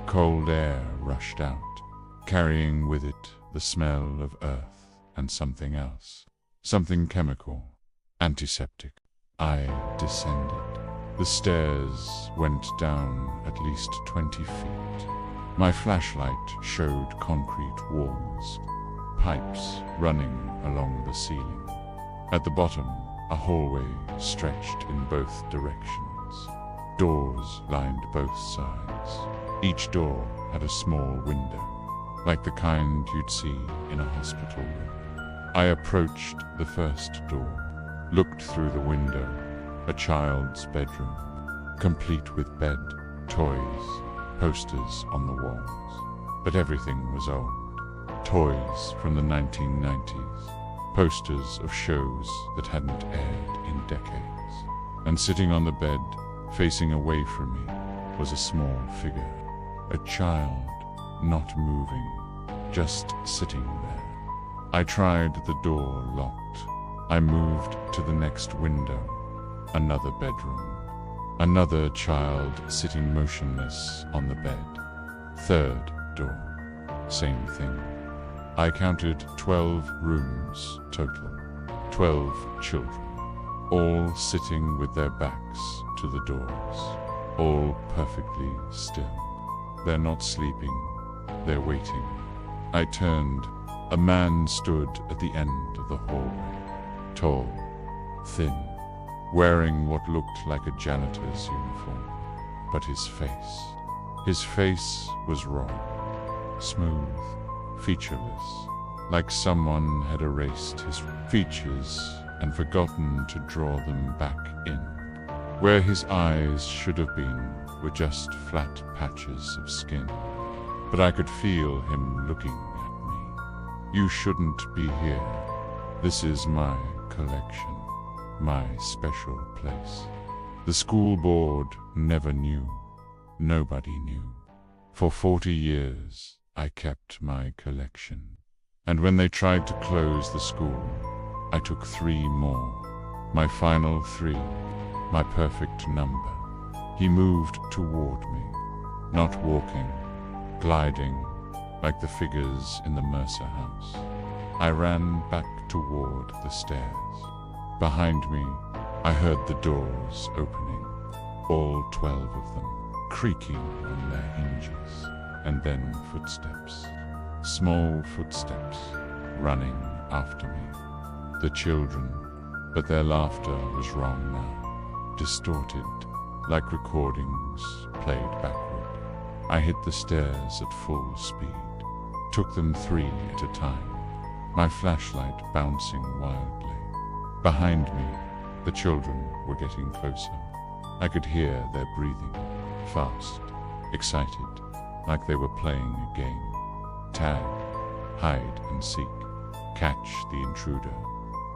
Cold air rushed out, carrying with it the smell of earth and something else. Something chemical, antiseptic. I descended. The stairs went down at least 20 feet. My flashlight showed concrete walls, pipes running along the ceiling. At the bottom, a hallway stretched in both directions. Doors lined both sides. Each door had a small window, like the kind you'd see in a hospital room. I approached the first door, looked through the window. A child's bedroom, complete with bed, toys, posters on the walls. But everything was old. Toys from the 1990s, posters of shows that hadn't aired in decades. And sitting on the bed, facing away from me, was a small figure. A child, not moving, just sitting there. I tried the door locked. I moved to the next window. Another bedroom. Another child sitting motionless on the bed. Third door. Same thing. I counted 12 rooms total. 12 children. All sitting with their backs to the doors. All perfectly still. They're not sleeping. They're waiting. I turned. A man stood at the end of the hallway. Tall. Thin. Wearing what looked like a janitor's uniform. But his face was raw, smooth, featureless, like someone had erased his features and forgotten to draw them back in. Where his eyes should have been were just flat patches of skin. But I could feel him looking at me. You shouldn't be here. This is my collection. My special place. The school board never knew. Nobody knew. For 40 years, I kept my collection. And when they tried to close the school, I took 3 more. My final 3. My perfect number. He moved toward me, not walking, gliding, like the figures in the Mercer house. I ran back toward the stairs. Behind me, I heard the doors opening, all 12 of them, creaking on their hinges, and then footsteps, small footsteps, running after me. The children, but their laughter was wrong now, distorted, like recordings played backward. I hit the stairs at full speed, took them 3 at a time, my flashlight bouncing wildly. Behind me, the children were getting closer. I could hear their breathing, fast, excited, like they were playing a game. Tag, hide and seek, catch the intruder.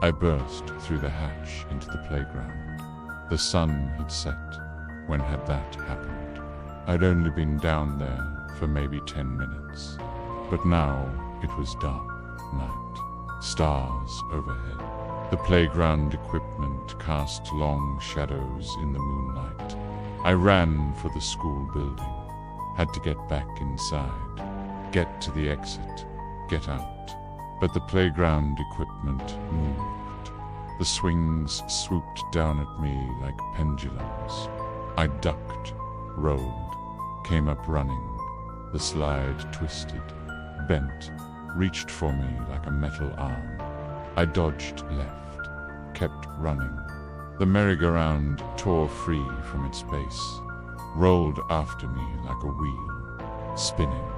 I burst through the hatch into the playground. The sun had set. When had that happened? I'd only been down there for maybe 10 minutes. But now it was dark night, stars overhead. The playground equipment cast long shadows in the moonlight. I ran for the school building. Had to get back inside. Get to the exit. Get out. But the playground equipment moved. The swings swooped down at me like pendulums. I ducked, rolled, came up running. The slide twisted, bent, reached for me like a metal arm. I dodged left, kept running. The merry-go-round tore free from its base, rolled after me like a wheel, spinning,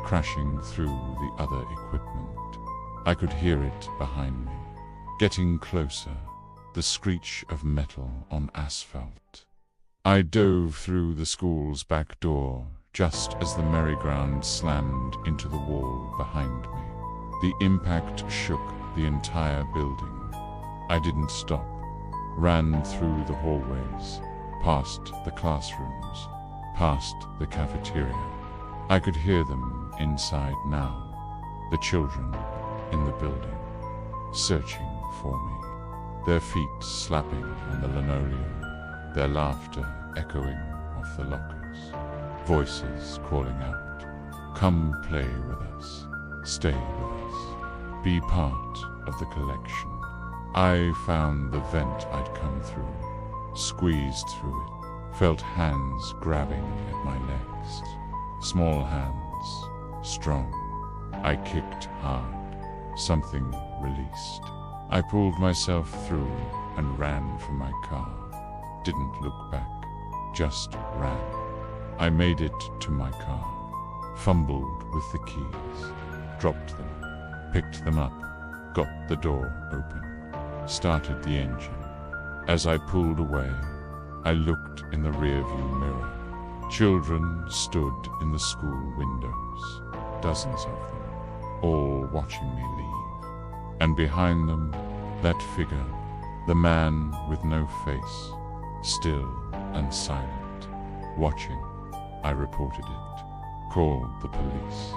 crashing through the other equipment. I could hear it behind me, getting closer, the screech of metal on asphalt. I dove through the school's back door just as the merry-go-round slammed into the wall behind me. The impact shook the entire building. I didn't stop, ran through the hallways, past the classrooms, past the cafeteria. I could hear them inside now, the children in the building, searching for me, their feet slapping on the linoleum, their laughter echoing off the lockers, voices calling out, "Come play with us, stay with us, be part of the collection." I found the vent I'd come through, squeezed through it, felt hands grabbing at my legs. Small hands, strong. I kicked hard. Something released. I pulled myself through and ran for my car. Didn't look back, just ran. I made it to my car, fumbled with the keys, dropped them, picked them up, got the door open, started the engine. As I pulled away, I looked in the rearview mirror. Children stood in the school windows, dozens of them, all watching me leave. And behind them, that figure, the man with no face, still and silent, watching. I reported it, called the police,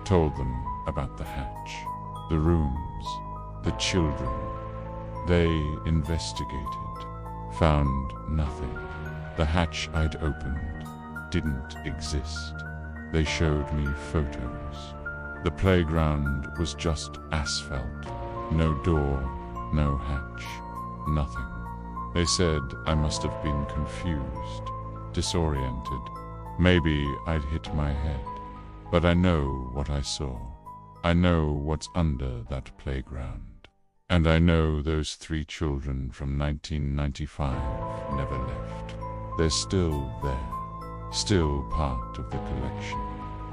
told them about the hatch, the rooms, the children. They investigated, found nothing. The hatch I'd opened didn't exist. They showed me photos. The playground was just asphalt, no door, no hatch, nothing. They said I must have been confused, disoriented. Maybe I'd hit my head. But I know what I saw. I know what's under that playground. And I know those 3 children from 1995 never left. They're still there, still part of the collection,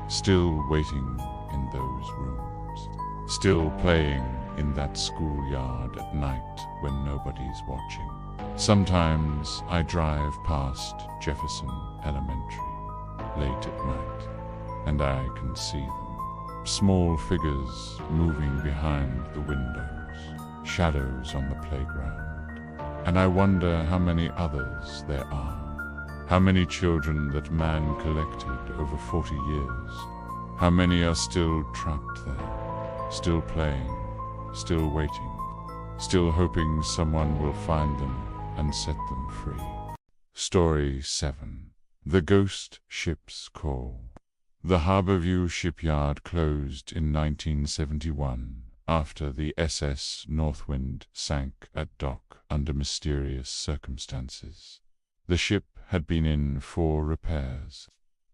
still waiting in those rooms, still playing in that schoolyard at night when nobody's watching. Sometimes I drive past Jefferson Elementary late at night, and I can see them. Small figures moving behind the windows, shadows on the playground. And I wonder how many others there are. How many children that man collected over 40 years. How many are still trapped there, still playing, still waiting, still hoping someone will find them and set them free. Story 7. The Ghost Ship's Call. The Harborview shipyard closed in 1971 after the SS Northwind sank at dock under mysterious circumstances. The ship had been in 4 repairs,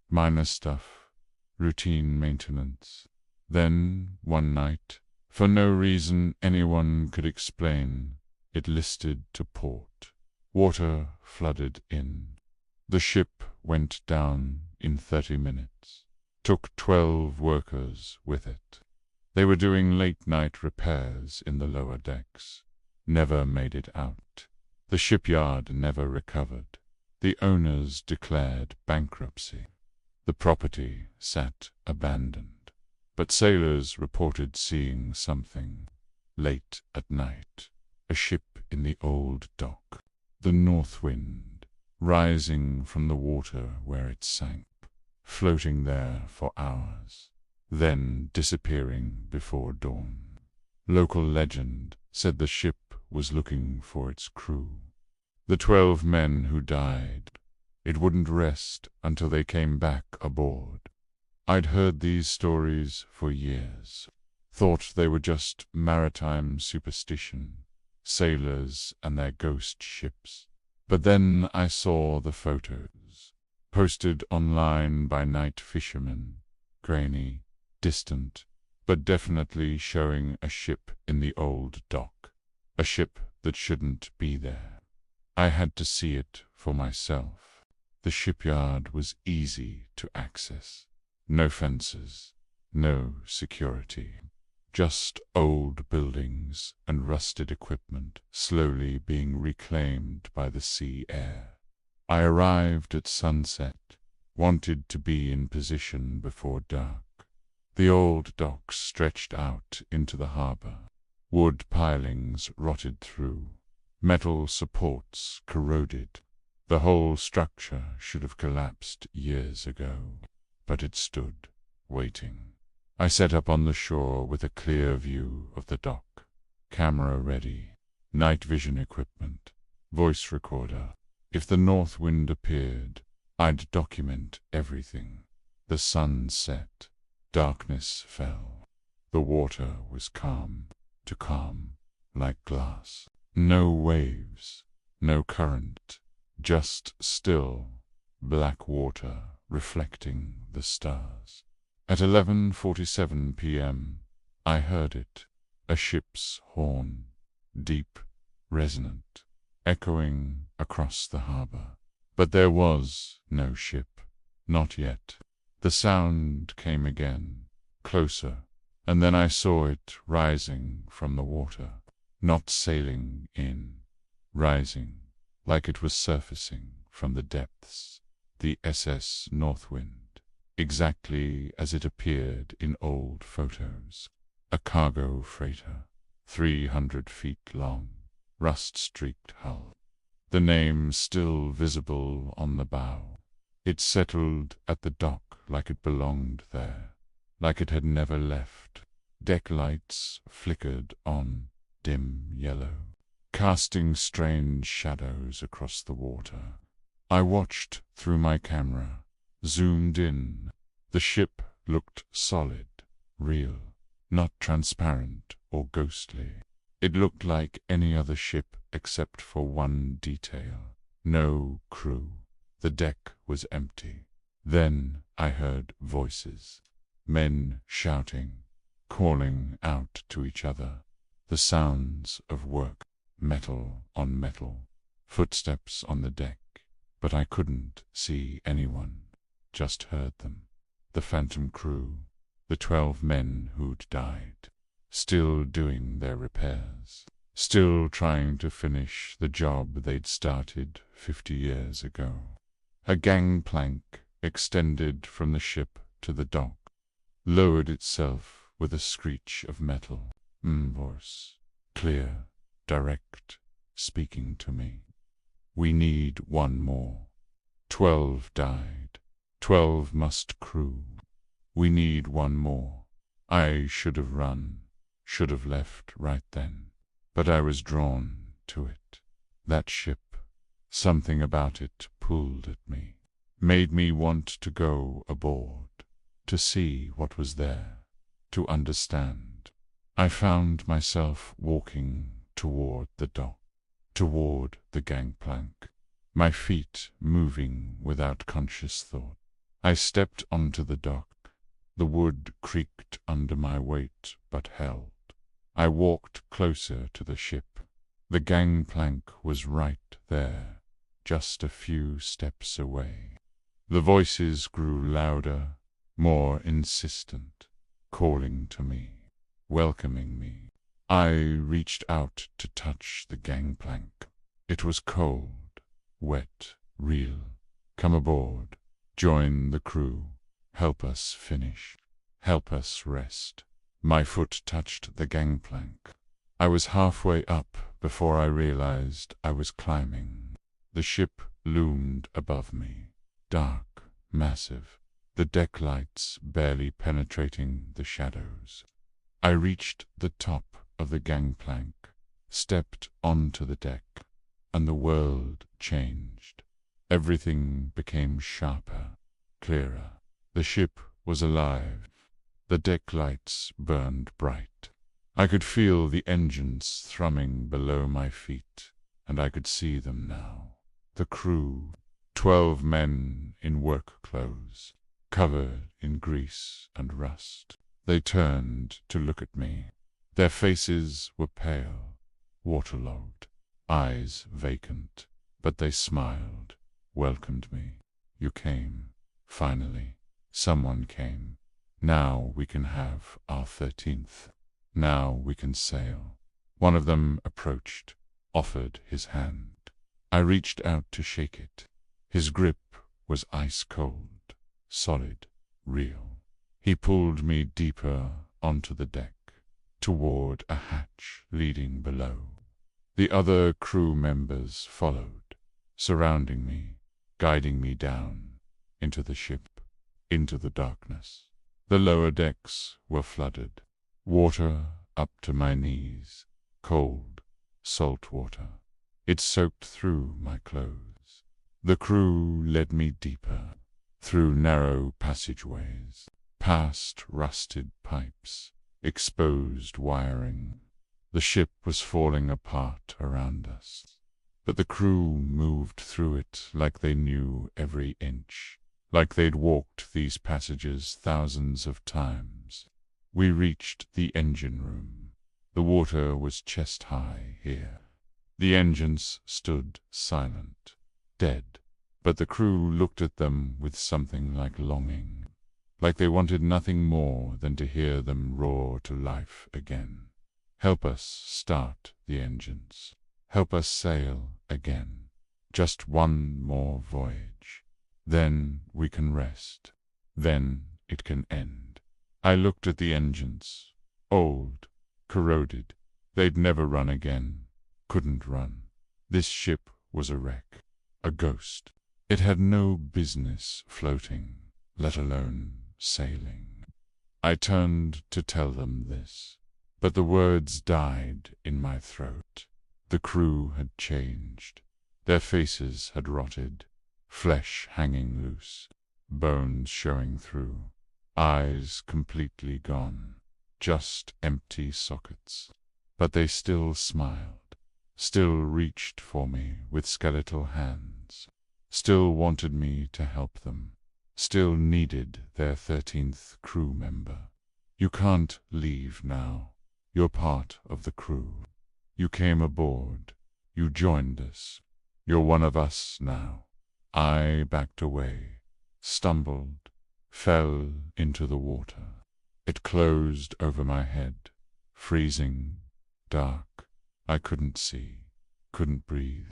minor stuff, routine maintenance. Then, one night, for no reason anyone could explain, it listed to port. Water flooded in. The ship went down in 30 minutes. Took 12 workers with it. They were doing late-night repairs in the lower decks. Never made it out. The shipyard never recovered. The owners declared bankruptcy. The property sat abandoned. But sailors reported seeing something. Late at night, a ship in the old dock. The Northwind, rising from the water where it sank, floating there for hours, then disappearing before dawn. Local legend said the ship was looking for its crew. The 12 men who died. It wouldn't rest until they came back aboard. I'd heard these stories for years. Thought they were just maritime superstition, sailors and their ghost ships. But then I saw the photos, posted online by night fishermen, grainy, distant, but definitely showing a ship in the old dock, a ship that shouldn't be there. I had to see it for myself. The shipyard was easy to access. No fences, no security. Just old buildings and rusted equipment slowly being reclaimed by the sea air. I arrived at sunset, wanted to be in position before dark. The old docks stretched out into the harbor. Wood pilings rotted through. Metal supports corroded. The whole structure should have collapsed years ago. But it stood, waiting. I set up on the shore with a clear view of the dock. Camera ready. Night vision equipment. Voice recorder. If the north wind appeared, I'd document everything. The sun set, darkness fell. The water was calm, too calm, like glass. No waves, no current, just still, black water reflecting the stars. At 11:47 p.m., I heard it, a ship's horn, deep, resonant, echoing across the harbor. But there was no ship, not yet. The sound came again, closer, and then I saw it rising from the water, not sailing in, rising, like it was surfacing from the depths, the SS Northwind, exactly as it appeared in old photos. A cargo freighter, 300 feet long, rust-streaked hull. The name still visible on the bow. It settled at the dock like it belonged there, like it had never left. Deck lights flickered on, dim yellow, casting strange shadows across the water. I watched through my camera, zoomed in. The ship looked solid, real, not transparent or ghostly. It looked like any other ship except for one detail. No crew. The deck was empty. Then I heard voices. Men shouting, calling out to each other. The sounds of work, metal on metal, footsteps on the deck. But I couldn't see anyone, just heard them. The phantom crew, the 12 men who'd died, still doing their repairs, still trying to finish the job they'd started 50 years ago. A gangplank extended from the ship to the dock, lowered itself with a screech of metal. Voice, clear, direct, speaking to me. We need one more. 12 died. 12 must crew. We need one more. I should have run, should have left right then. But I was drawn to it. That ship, something about it pulled at me, made me want to go aboard, to see what was there, to understand. I found myself walking toward the dock, toward the gangplank, my feet moving without conscious thought. I stepped onto the dock. The wood creaked under my weight, but held. I walked closer to the ship. The gangplank was right there, just a few steps away. The voices grew louder, more insistent, calling to me, welcoming me. I reached out to touch the gangplank. It was cold, wet, real. Come aboard, join the crew, help us finish, help us rest. My foot touched the gangplank. I was halfway up before I realized I was climbing. The ship loomed above me, dark, massive, the deck lights barely penetrating the shadows. I reached the top of the gangplank, stepped onto the deck, and the world changed. Everything became sharper, clearer. The ship was alive. The deck lights burned bright. I could feel the engines thrumming below my feet, and I could see them now. The crew, 12 men in work clothes, covered in grease and rust. They turned to look at me. Their faces were pale, waterlogged, eyes vacant, but they smiled, welcomed me. You came, finally. Someone came. Now we can have our 13th. Now we can sail. One of them approached, offered his hand. I reached out to shake it. His grip was ice cold, solid, real. He pulled me deeper onto the deck, toward a hatch leading below. The other crew members followed, surrounding me, guiding me down, into the ship, into the darkness. The lower decks were flooded, water up to my knees, cold, salt water. It soaked through my clothes. The crew led me deeper, through narrow passageways, past rusted pipes, exposed wiring. The ship was falling apart around us, but the crew moved through it like they knew every inch, like they'd walked these passages thousands of times. We reached the engine room. The water was chest-high here. The engines stood silent, dead, but the crew looked at them with something like longing, like they wanted nothing more than to hear them roar to life again. Help us start the engines. Help us sail again. Just one more voyage. Then we can rest. Then it can end. I looked at the engines. Old, corroded. They'd never run again. Couldn't run. This ship was a wreck. A ghost. It had no business floating, let alone sailing. I turned to tell them this, but the words died in my throat. The crew had changed. Their faces had rotted, flesh hanging loose, bones showing through, eyes completely gone, just empty sockets. But they still smiled, still reached for me with skeletal hands, still wanted me to help them, still needed their 13th crew member. You can't leave now. You're part of the crew. You came aboard. You joined us. You're one of us now. I backed away, stumbled, fell into the water. It closed over my head, freezing, dark. I couldn't see, couldn't breathe.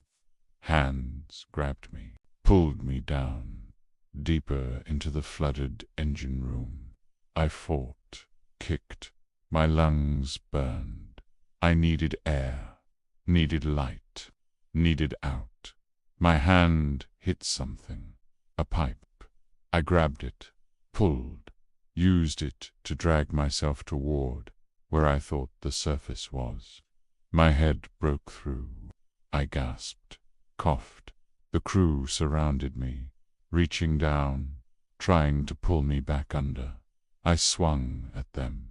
Hands grabbed me, pulled me down, deeper into the flooded engine room. I fought, kicked. My lungs burned. I needed air, needed light, needed out. My hand hit something, a pipe. I grabbed it, pulled, used it to drag myself toward where I thought the surface was. My head broke through. I gasped, coughed. The crew surrounded me, reaching down, trying to pull me back under. I swung at them.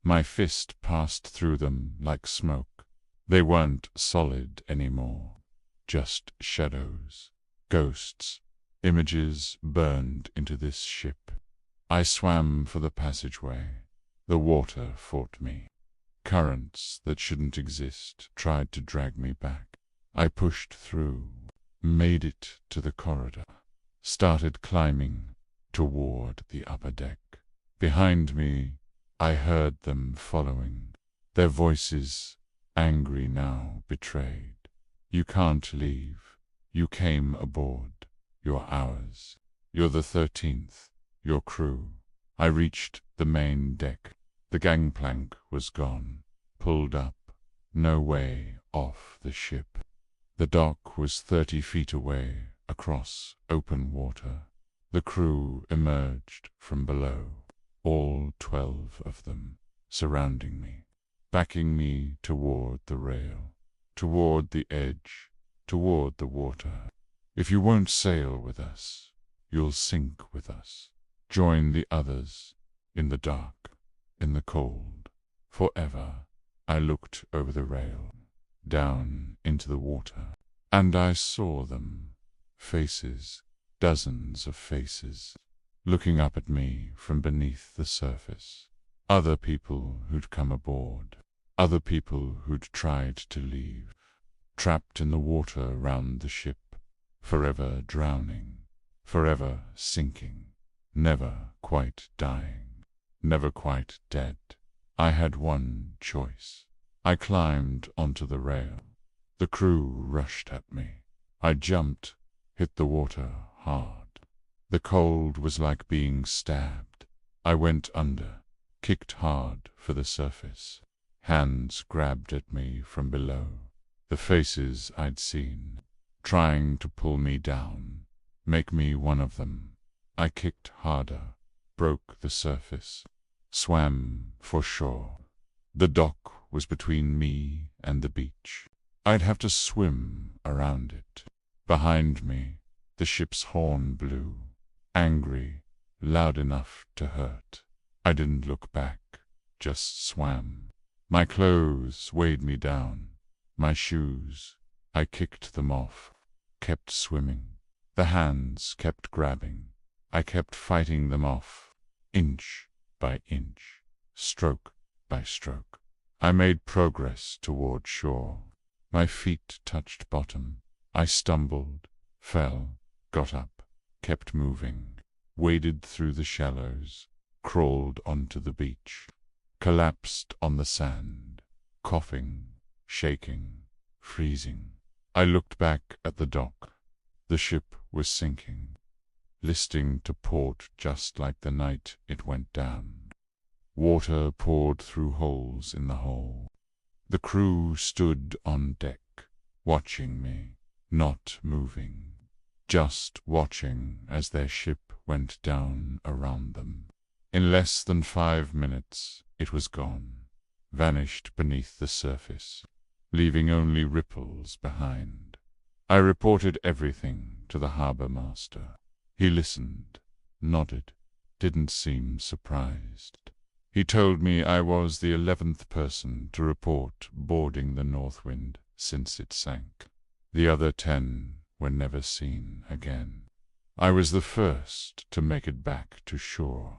My fist passed through them like smoke. They weren't solid anymore, just shadows, ghosts, images burned into this ship. I swam for the passageway. The water fought me. Currents that shouldn't exist tried to drag me back. I pushed through, made it to the corridor, started climbing toward the upper deck. Behind me, I heard them following, their voices, angry now, betrayed. You can't leave. You came aboard. You're ours. You're the 13th. Your crew. I reached the main deck. The gangplank was gone, pulled up. No way off the ship. The dock was 30 feet away, across open water. The crew emerged from below. All 12 of them, surrounding me, backing me toward the rail, toward the edge, toward the water. If you won't sail with us, you'll sink with us. Join the others, in the dark, in the cold, forever. I looked over the rail, down into the water, and I saw them, faces, dozens of faces, looking up at me from beneath the surface. Other people who'd come aboard, other people who'd tried to leave, trapped in the water round the ship, forever drowning, forever sinking, never quite dying, never quite dead. I had one choice. I climbed onto the rail. The crew rushed at me. I jumped, hit the water hard. The cold was like being stabbed. I went under, kicked hard for the surface. Hands grabbed at me from below. The faces I'd seen, trying to pull me down, make me one of them. I kicked harder, broke the surface, swam for shore. The dock was between me and the beach. I'd have to swim around it. Behind me, The ship's horn blew, angry, loud enough to hurt. I didn't look back, just swam. My clothes weighed me down. My shoes, I kicked them off, kept swimming. The hands kept grabbing. I kept fighting them off, inch by inch, stroke by stroke. I made progress toward shore. My feet touched bottom. I stumbled, fell, got up, kept moving, waded through the shallows, crawled onto the beach, collapsed on the sand, coughing, shaking, freezing. I looked back at the dock. The ship was sinking, listing to port just like the night it went down. Water poured through holes in the hull. The crew stood on deck, watching me, not moving, just watching as their ship went down around them. In less than 5 minutes, it was gone, vanished beneath the surface, leaving only ripples behind. I reported everything to the harbor master. He listened, nodded, didn't seem surprised. He told me I was the 11th person to report boarding the Northwind since it sank. The other 10 were never seen again. I was the first to make it back to shore,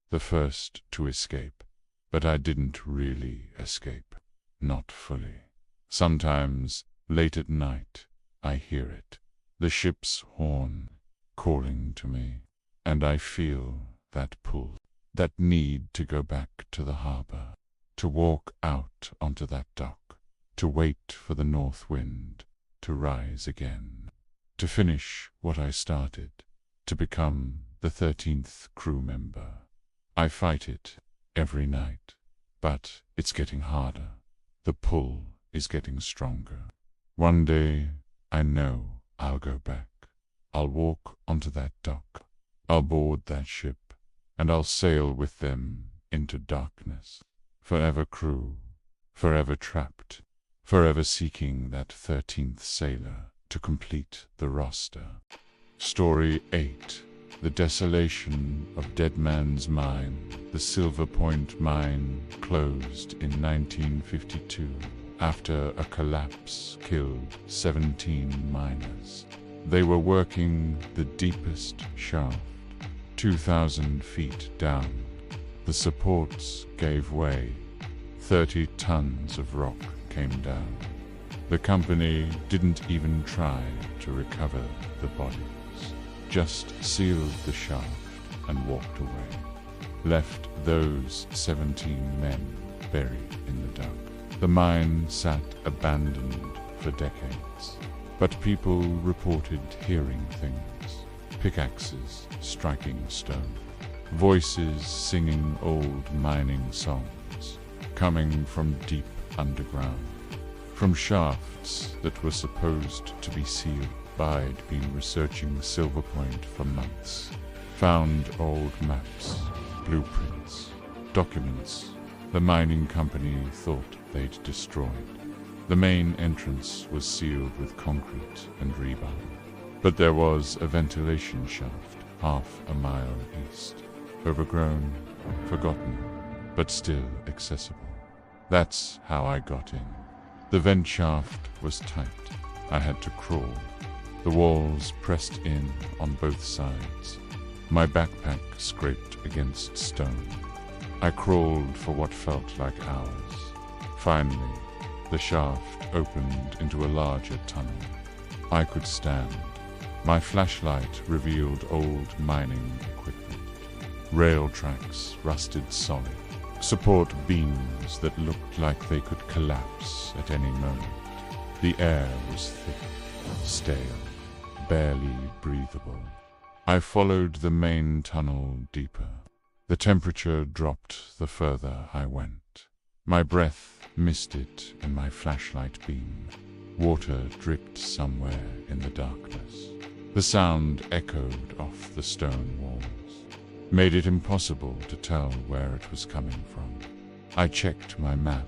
the first to escape, but I didn't really escape, not fully. Sometimes, late at night, I hear it, the ship's horn, calling to me, and I feel that pull, that need to go back to the harbor, to walk out onto that dock, to wait for the north wind to rise again, to finish what I started, to become the 13th crew member. I fight it every night, but it's getting harder. The pull is getting stronger. One day, I know I'll go back. I'll walk onto that dock. I'll board that ship, and I'll sail with them into darkness. Forever crew, forever trapped, forever seeking that 13th sailor to complete the roster. Story 8. The Desolation of Deadman's Mine. The Silver Point mine closed in 1952 after a collapse killed 17 miners. They were working the deepest shaft, 2,000 feet down. The supports gave way. 30 tons of rock came down. The company didn't even try to recover the bodies, just sealed the shaft and walked away, left those 17 men buried in the dark. The mine sat abandoned for decades, but people reported hearing things, pickaxes striking stone, voices singing old mining songs, coming from deep underground, from shafts that were supposed to be sealed. I'd been researching Silver Point for months, found old maps, blueprints, documents the mining company thought they'd destroyed. The main entrance was sealed with concrete and rebar, but there was a ventilation shaft half a mile east, overgrown, forgotten, but still accessible. That's how I got in. The vent shaft was tight. I had to crawl. The walls pressed in on both sides. My backpack scraped against stone. I crawled for what felt like hours. Finally, the shaft opened into a larger tunnel. I could stand. My flashlight revealed old mining equipment. Rail tracks rusted solid. Support beams that looked like they could collapse at any moment. The air was thick, stale, barely breathable. I followed the main tunnel deeper. The temperature dropped the further I went. My breath misted in my flashlight beam. Water dripped somewhere in the darkness. The sound echoed off the stone walls, made it impossible to tell where it was coming from. I checked my map.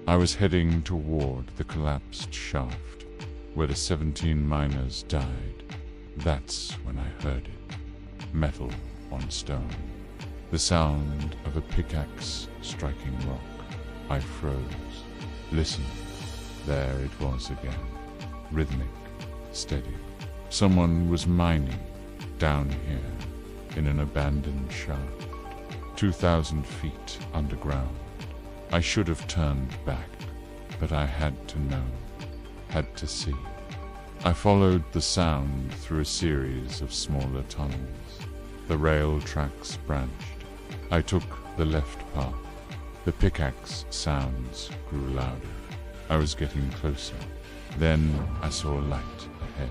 I was heading toward the collapsed shaft, where the 17 miners died. That's when I heard it. Metal on stone. The sound of a pickaxe striking rock. I froze. Listened. There it was again. Rhythmic. Steady. Someone was mining down here in an abandoned shaft. 2,000 feet underground. I should have turned back, but I had to know, had to see. I followed the sound through a series of smaller tunnels. The rail tracks branched. I took the left path. The pickaxe sounds grew louder. I was getting closer. Then I saw light ahead.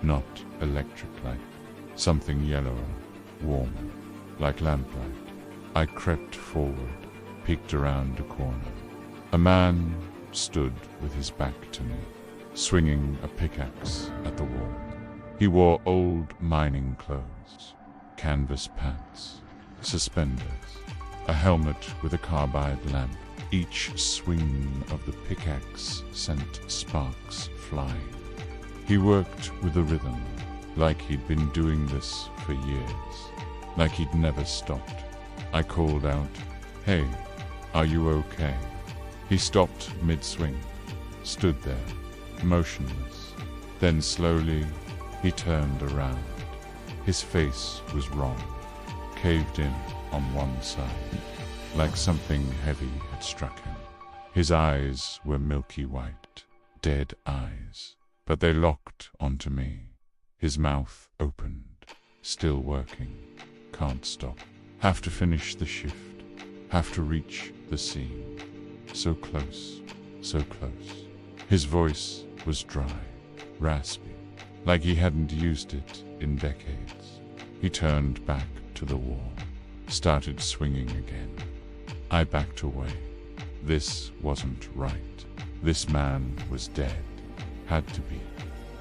Not electric light. Something yellower, warmer, like lamplight. I crept forward, peeked around a corner. A man stood with his back to me, swinging a pickaxe at the wall. He wore old mining clothes, canvas pants, suspenders, a helmet with a carbide lamp. Each swing of the pickaxe sent sparks flying. He worked with a rhythm, like he'd been doing this for years, like he'd never stopped. I called out, "Hey, are you okay?" He stopped mid-swing, stood there, motionless. Then slowly, he turned around. His face was wrong, caved in on one side, like something heavy had struck him. His eyes were milky white, dead eyes, but they locked onto me. His mouth opened, still working. Can't stop. Have to finish the shift. Have to reach the scene. So close, so close. His voice was dry, raspy, like he hadn't used it in decades. He turned back to the wall, started swinging again. I backed away. This wasn't right. This man was dead. Had to be.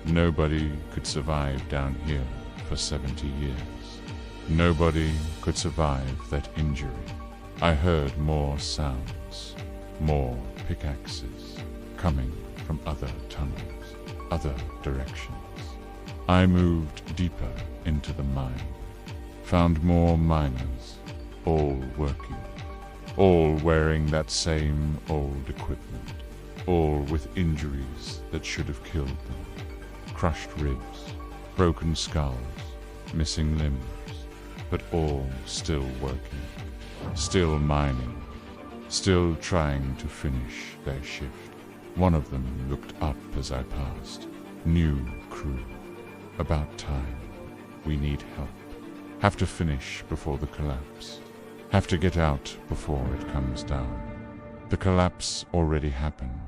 Nobody could survive down here for 70 years. Nobody could survive that injury. I heard more sounds, more pickaxes, coming from other tunnels, other directions. I moved deeper into the mine, found more miners, all working, all wearing that same old equipment, all with injuries that should have killed them. Crushed ribs, broken skulls, missing limbs, but all still working, still mining, still trying to finish their shift. One of them looked up as I passed. New crew. About time. We need help. Have to finish before the collapse. Have to get out before it comes down. The collapse already happened,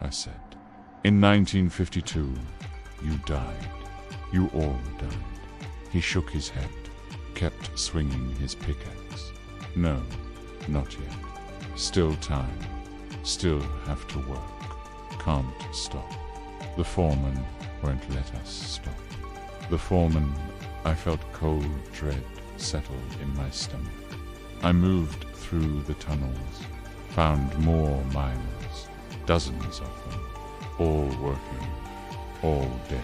I said. In 1952, you died. You all died. He shook his head, kept swinging his pickaxe. No, not yet. Still time. Still have to work. Can't stop. The foreman won't let us stop. The foreman, I felt cold dread settle in my stomach. I moved through the tunnels, found more miners, dozens of them, all working, all dead,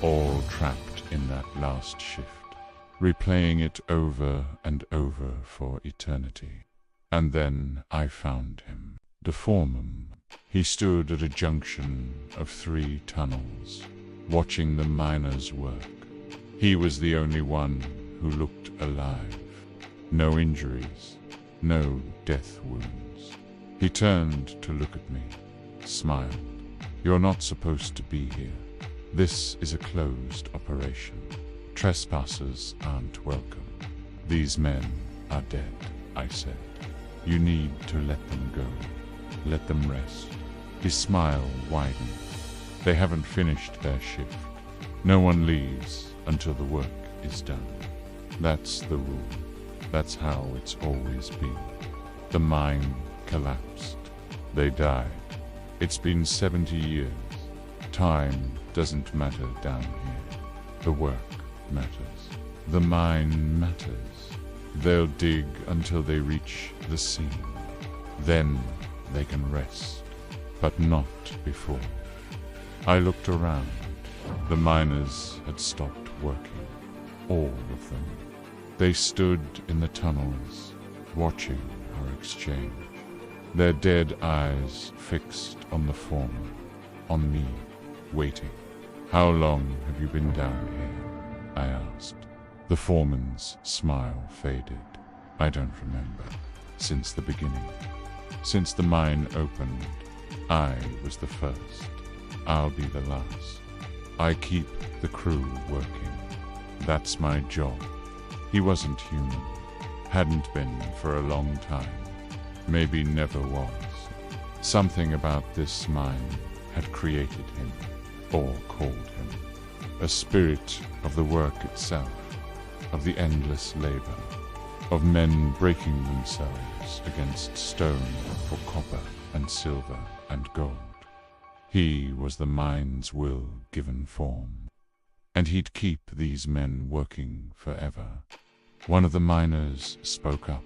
all trapped in that last shift, replaying it over and over for eternity. And then I found him, the foreman. He stood at a junction of 3 tunnels, watching the miners work. He was the only one who looked alive. No injuries, no death wounds. He turned to look at me, smiled. "You're not supposed to be here. This is a closed operation. Trespassers aren't welcome. These men are dead," I said. "You need to let them go. Let them rest." His smile widened. "They haven't finished their shift. No one leaves until the work is done. That's the rule. That's how it's always been." The mine collapsed. They died. It's been 70 years. Time doesn't matter down here. The work matters. The mine matters. They'll dig until they reach the sea. Then they can rest, but not before. I looked around. The miners had stopped working, all of them. They stood in the tunnels, watching our exchange, their dead eyes fixed on the foreman, on me, waiting. "How long have you been down here?" I asked. The foreman's smile faded. "I don't remember. Since the beginning. Since the mine opened, I was the first. I'll be the last. I keep the crew working. That's my job." He wasn't human. Hadn't been for a long time. Maybe never was. Something about this mine had created him, or called him. A spirit of the work itself, of the endless labor, of men breaking themselves against stone for copper and silver and gold. He was the mine's will given form, and he'd keep these men working forever. One of the miners spoke up,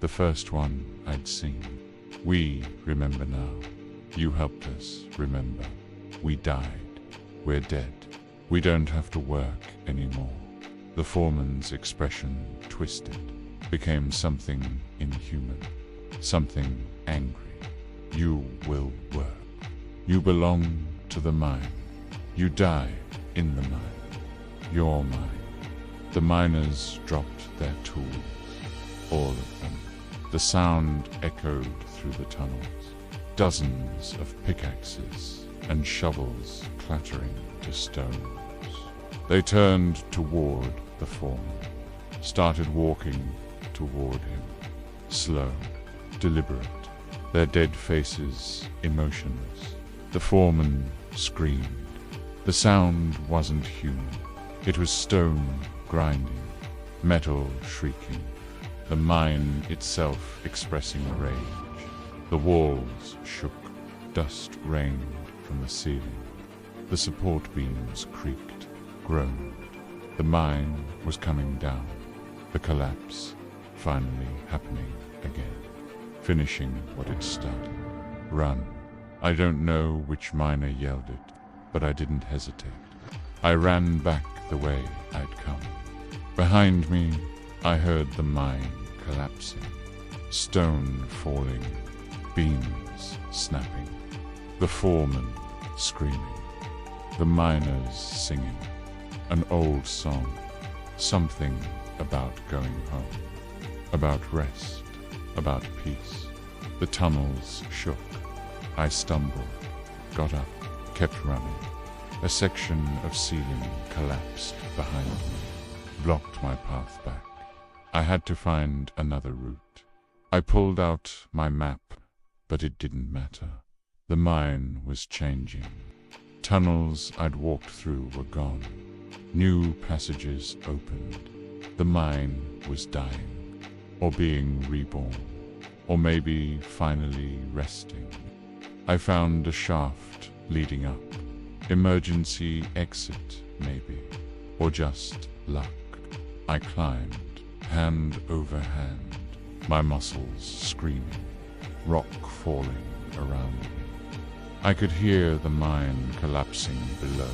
the first one I'd seen. "We remember now. You helped us remember. We died. We're dead. We don't have to work anymore." The foreman's expression twisted, became something inhuman, something angry. "You will work. You belong to the mine. You died in the mine. You're mine." The miners dropped their tools, all of them. The sound echoed through the tunnels, dozens of pickaxes and shovels clattering to stones. They turned toward the foreman, started walking toward him, slow, deliberate, their dead faces emotionless. The foreman screamed. The sound wasn't human. It was stone grinding, metal shrieking, the mine itself expressing rage. The walls shook, dust rained from the ceiling. The support beams creaked, groaned. The mine was coming down, the collapse finally happening again, finishing what it started. "Run." I don't know which miner yelled it, but I didn't hesitate. I ran back the way I'd come. Behind me, I heard the mine collapsing, stone falling, beams snapping, the foreman screaming, the miners singing, an old song, something about going home, about rest, about peace. The tunnels shook. I stumbled, got up, kept running. A section of ceiling collapsed behind me, blocked my path back. I had to find another route. I pulled out my map, but it didn't matter. The mine was changing. Tunnels I'd walked through were gone. New passages opened. The mine was dying, or being reborn, or maybe finally resting. I found a shaft leading up. Emergency exit, maybe, or just luck. I climbed, hand over hand, my muscles screaming, rock falling around me. I could hear the mine collapsing below,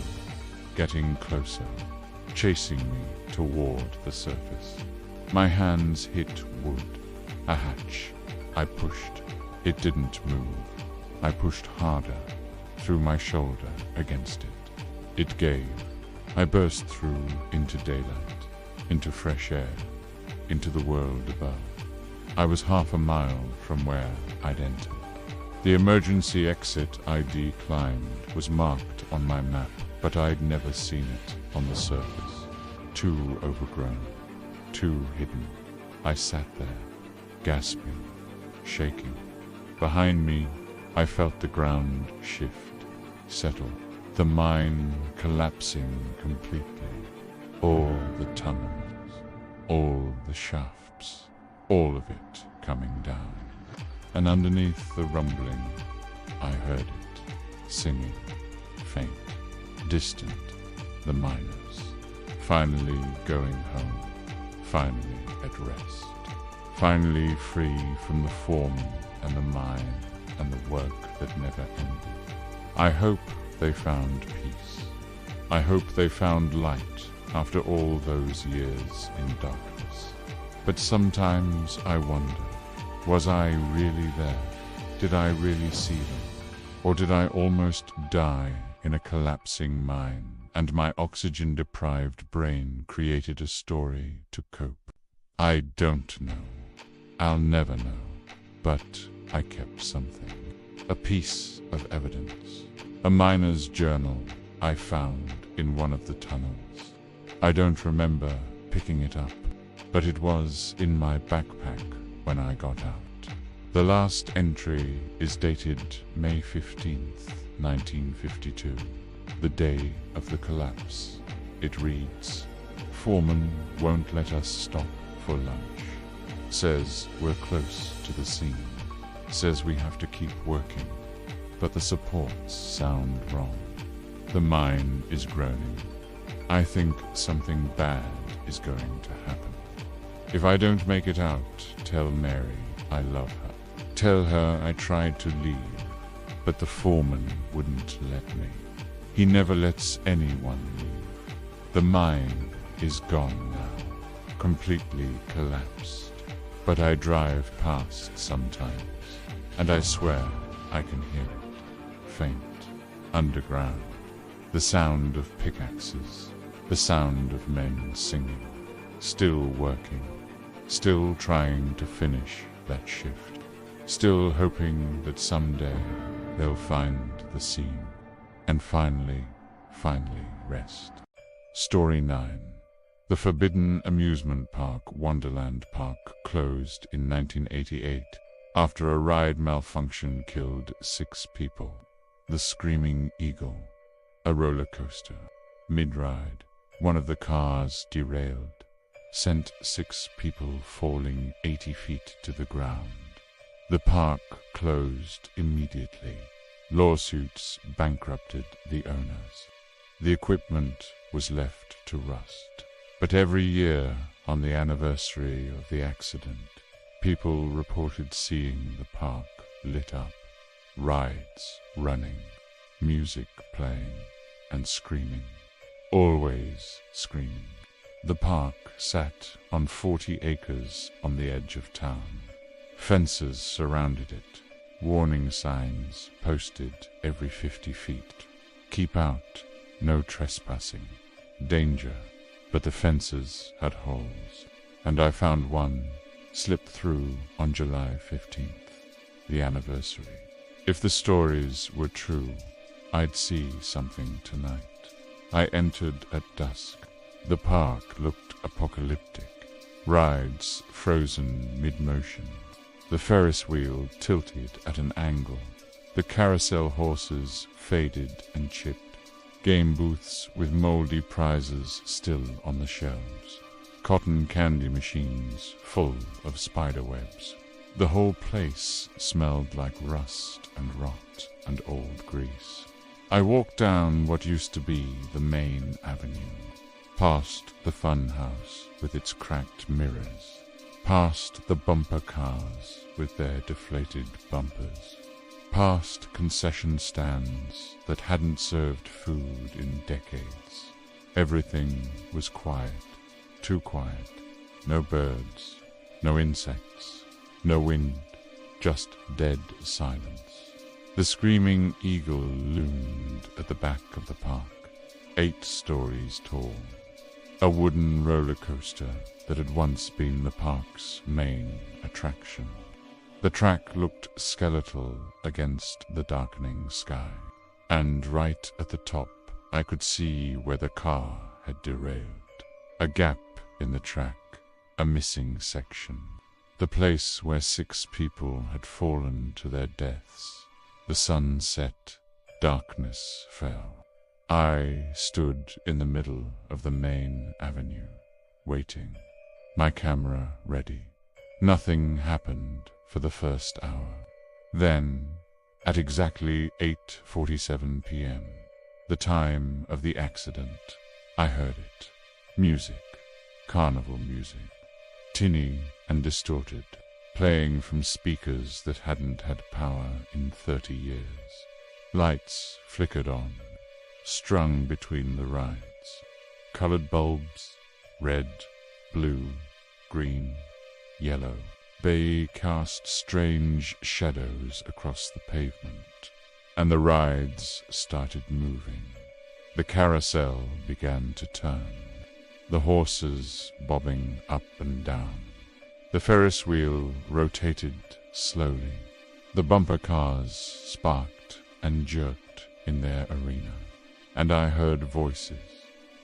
getting closer, chasing me toward the surface. My hands hit wood, a hatch. I pushed. It didn't move. I pushed harder, threw my shoulder against it. It gave. I burst through into daylight, into fresh air, into the world above. I was half a mile from where I'd entered. The emergency exit ID climbed was marked on my map, but I'd never seen it on the surface. Too overgrown, too hidden. I sat there, gasping, shaking. Behind me, I felt the ground shift, settle, the mine collapsing completely. All the tunnels, all the shafts, all of it coming down. And underneath the rumbling, I heard it, singing, faint, distant, the miners, finally going home, finally at rest, finally free from the foreman and the mine and the work that never ended. I hope they found peace. I hope they found light after all those years in darkness. But sometimes I wonder, was I really there? Did I really see them? Or did I almost die in a collapsing mine, and my oxygen-deprived brain created a story to cope? I don't know. I'll never know. But I kept something. A piece of evidence. A miner's journal I found in one of the tunnels. I don't remember picking it up, but it was in my backpack when I got out. The last entry is dated May 15th, 1952, the day of the collapse. It reads, "Foreman won't let us stop for lunch. Says we're close to the scene. Says we have to keep working, but the supports sound wrong. The mine is groaning. I think something bad is going to happen. If I don't make it out, tell Mary I love her. Tell her I tried to leave, but the foreman wouldn't let me. He never lets anyone leave. The mine is gone now, completely collapsed. But I drive past sometimes, and I swear I can hear it. Faint, underground. The sound of pickaxes, the sound of men singing, still working, still trying to finish that shift, still hoping that someday they'll find the seam, and finally rest." Story 9. The forbidden amusement park, Wonderland Park, closed in 1988 after a ride malfunction killed 6 people. The Screaming Eagle. A roller coaster. Mid-ride, one of the cars derailed, sent 6 people falling 80 feet to the ground. The park closed immediately. Lawsuits bankrupted the owners. The equipment was left to rust. But every year, on the anniversary of the accident, people reported seeing the park lit up, rides running, music playing, and screaming. Always screaming. The park sat on 40 acres on the edge of town. Fences surrounded it, warning signs posted every 50 feet. Keep out, no trespassing, danger. But the fences had holes, and I found one slipped through on July 15th, the anniversary. If the stories were true, I'd see something tonight. I entered at dusk. The park looked apocalyptic. Rides frozen mid-motion. The Ferris wheel tilted at an angle. The carousel horses faded and chipped. Game booths with moldy prizes still on the shelves. Cotton candy machines full of spider webs. The whole place smelled like rust and rot and old grease. I walked down what used to be the main avenue, past the fun house with its cracked mirrors, past the bumper cars with their deflated bumpers, past concession stands that hadn't served food in decades. Everything was quiet, too quiet. No birds, no insects, no wind, just dead silence. The Screaming Eagle loomed at the back of the park, 8 stories tall. A wooden roller coaster that had once been the park's main attraction. The track looked skeletal against the darkening sky, and right at the top I could see where the car had derailed. A gap in the track, a missing section. The place where 6 people had fallen to their deaths. The sun set, darkness fell. I stood in the middle of the main avenue, waiting, my camera ready. Nothing happened for the first hour. Then, at exactly 8:47 p.m., the time of the accident, I heard it. Music, carnival music, tinny and distorted, playing from speakers that hadn't had power in 30 years. Lights flickered on, strung between the rides. colored bulbs, red, blue, green, yellow. They cast strange shadows across the pavement, and the rides started moving. The carousel began to turn, the horses bobbing up and down. The Ferris wheel rotated slowly. The bumper cars sparked and jerked in their arena, and I heard voices,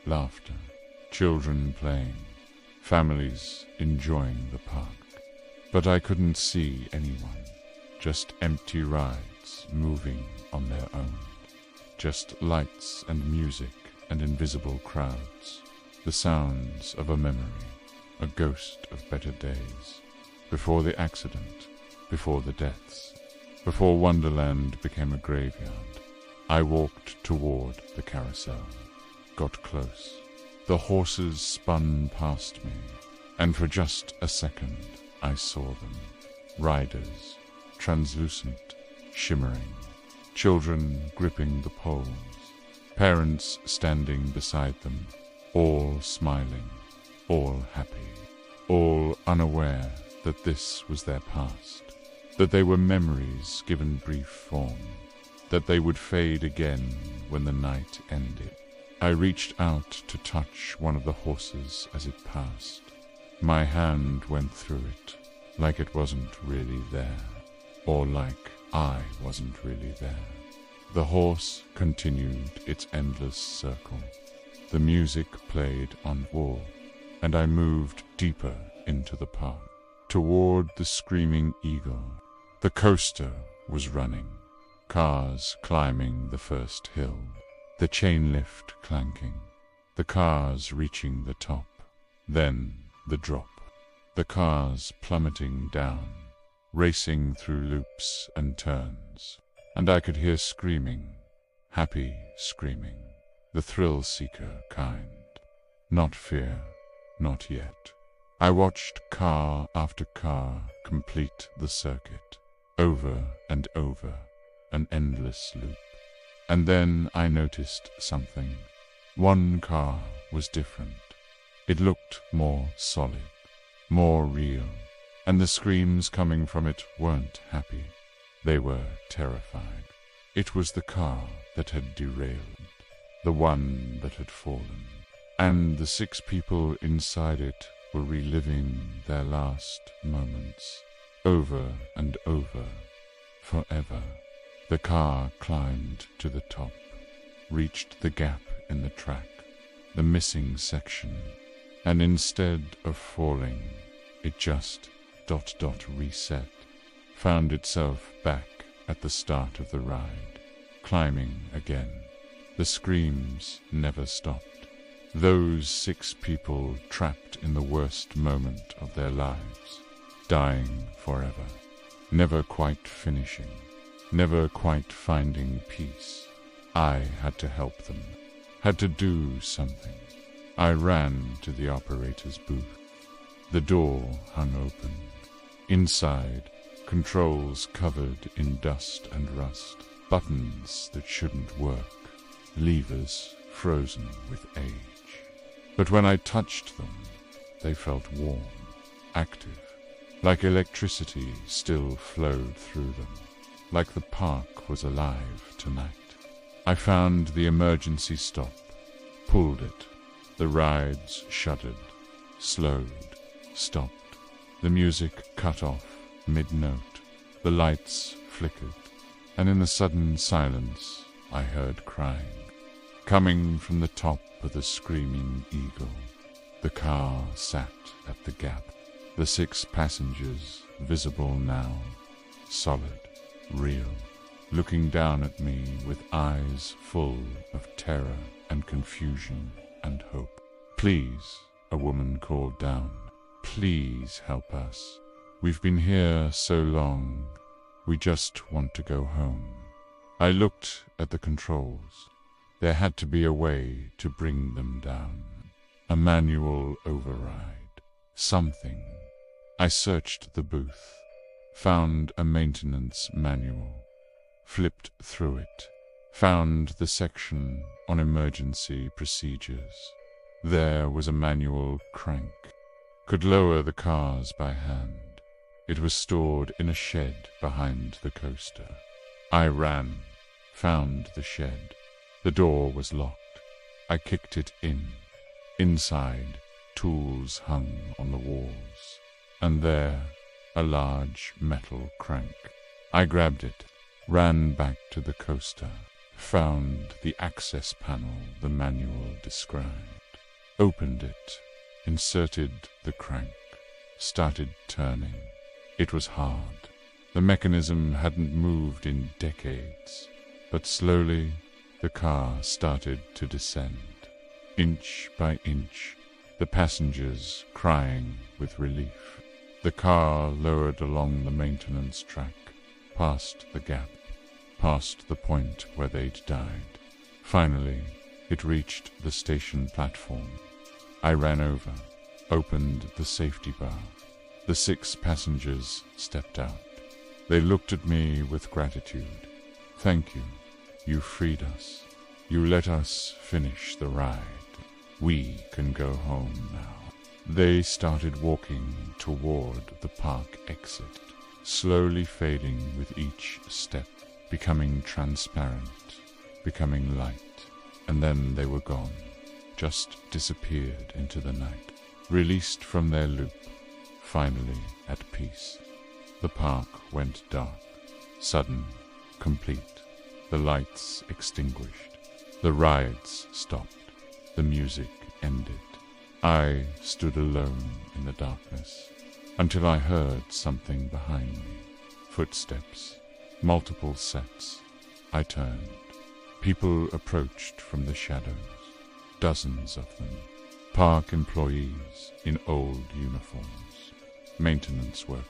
laughter, children playing, families enjoying the park. But I couldn't see anyone, just empty rides moving on their own, just lights and music and invisible crowds, the sounds of a memory, a ghost of better days, before the accident, before the deaths, before Wonderland became a graveyard. I walked toward the carousel, got close. The horses spun past me, and for just a second I saw them. Riders, translucent, shimmering, children gripping the poles, parents standing beside them, all smiling, all happy, all unaware that this was their past, that they were memories given brief form, that they would fade again when the night ended. I reached out to touch one of the horses as it passed. My hand went through it, like it wasn't really there, or like I wasn't really there. The horse continued its endless circle. The music played on wall, and I moved deeper into the park, toward the screaming eagle. The coaster was running, cars climbing the first hill, the chain lift clanking, the cars reaching the top, then the drop, the cars plummeting down, racing through loops and turns, and I could hear screaming, happy screaming, the thrill-seeker kind. Not fear, not yet. I watched car after car complete the circuit, over and over, an endless loop. And then I noticed something. One car was different. It looked more solid, more real, and the screams coming from it weren't happy. They were terrified. It was the car that had derailed, the one that had fallen, and the 6 people inside it were reliving their last moments, over and over, forever. The car climbed to the top, reached the gap in the track, the missing section, and instead of falling, it just ... reset, found itself back at the start of the ride, climbing again. The screams never stopped. Those 6 people trapped in the worst moment of their lives, dying forever, never quite finishing, never quite finding peace. I had to help them, had to do something. I ran to the operator's booth. The door hung open. Inside, controls covered in dust and rust, buttons that shouldn't work, levers frozen with age. But when I touched them, they felt warm, active, like electricity still flowed through them, like the park was alive tonight. I found the emergency stop, pulled it. The rides shuddered, slowed, stopped. The music cut off mid-note. The lights flickered, and in the sudden silence I heard crying, coming from the top of the screaming eagle. The car sat at the gap, the 6 passengers visible now, solid, real, looking down at me with eyes full of terror and confusion and hope. "Please," a woman called down, "please help us. We've been here so long. We just want to go home." I looked at the controls. There had to be a way to bring them down. A manual override. Something. I searched the booth, found a maintenance manual, flipped through it, found the section on emergency procedures. There was a manual crank. Could lower the cars by hand. It was stored in a shed behind the coaster. I ran, found the shed. The door was locked. I kicked it in. Inside, tools hung on the walls. And there, a large metal crank. I grabbed it, ran back to the coaster, found the access panel the manual described, opened it, inserted the crank, started turning. It was hard. The mechanism hadn't moved in decades, but slowly the car started to descend. Inch by inch, the passengers crying with relief. The car lowered along the maintenance track, past the gap, past the point where they'd died. Finally, it reached the station platform. I ran over, opened the safety bar. The 6 passengers stepped out. They looked at me with gratitude. Thank you. You freed us. You let us finish the ride. We can go home now. They started walking toward the park exit, slowly fading with each step, becoming transparent, becoming light, and then they were gone, just disappeared into the night, released from their loop, finally at peace. The park went dark, sudden, complete, the lights extinguished, the rides stopped, the music ended. I stood alone in the darkness until I heard something behind me. Footsteps, multiple sets. I turned. People approached from the shadows, dozens of them. Park employees in old uniforms, maintenance workers,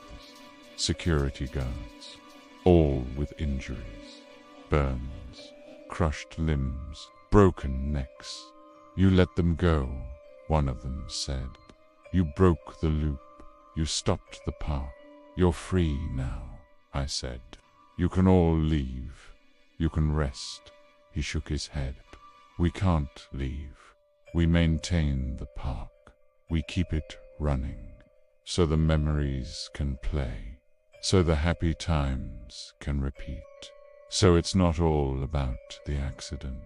security guards, all with injuries, burns, crushed limbs, broken necks. You let them go, one of them said. You broke the loop. You stopped the park. You're free now, I said. You can all leave. You can rest. He shook his head. We can't leave. We maintain the park. We keep it running, so the memories can play, so the happy times can repeat. So it's not all about the accident,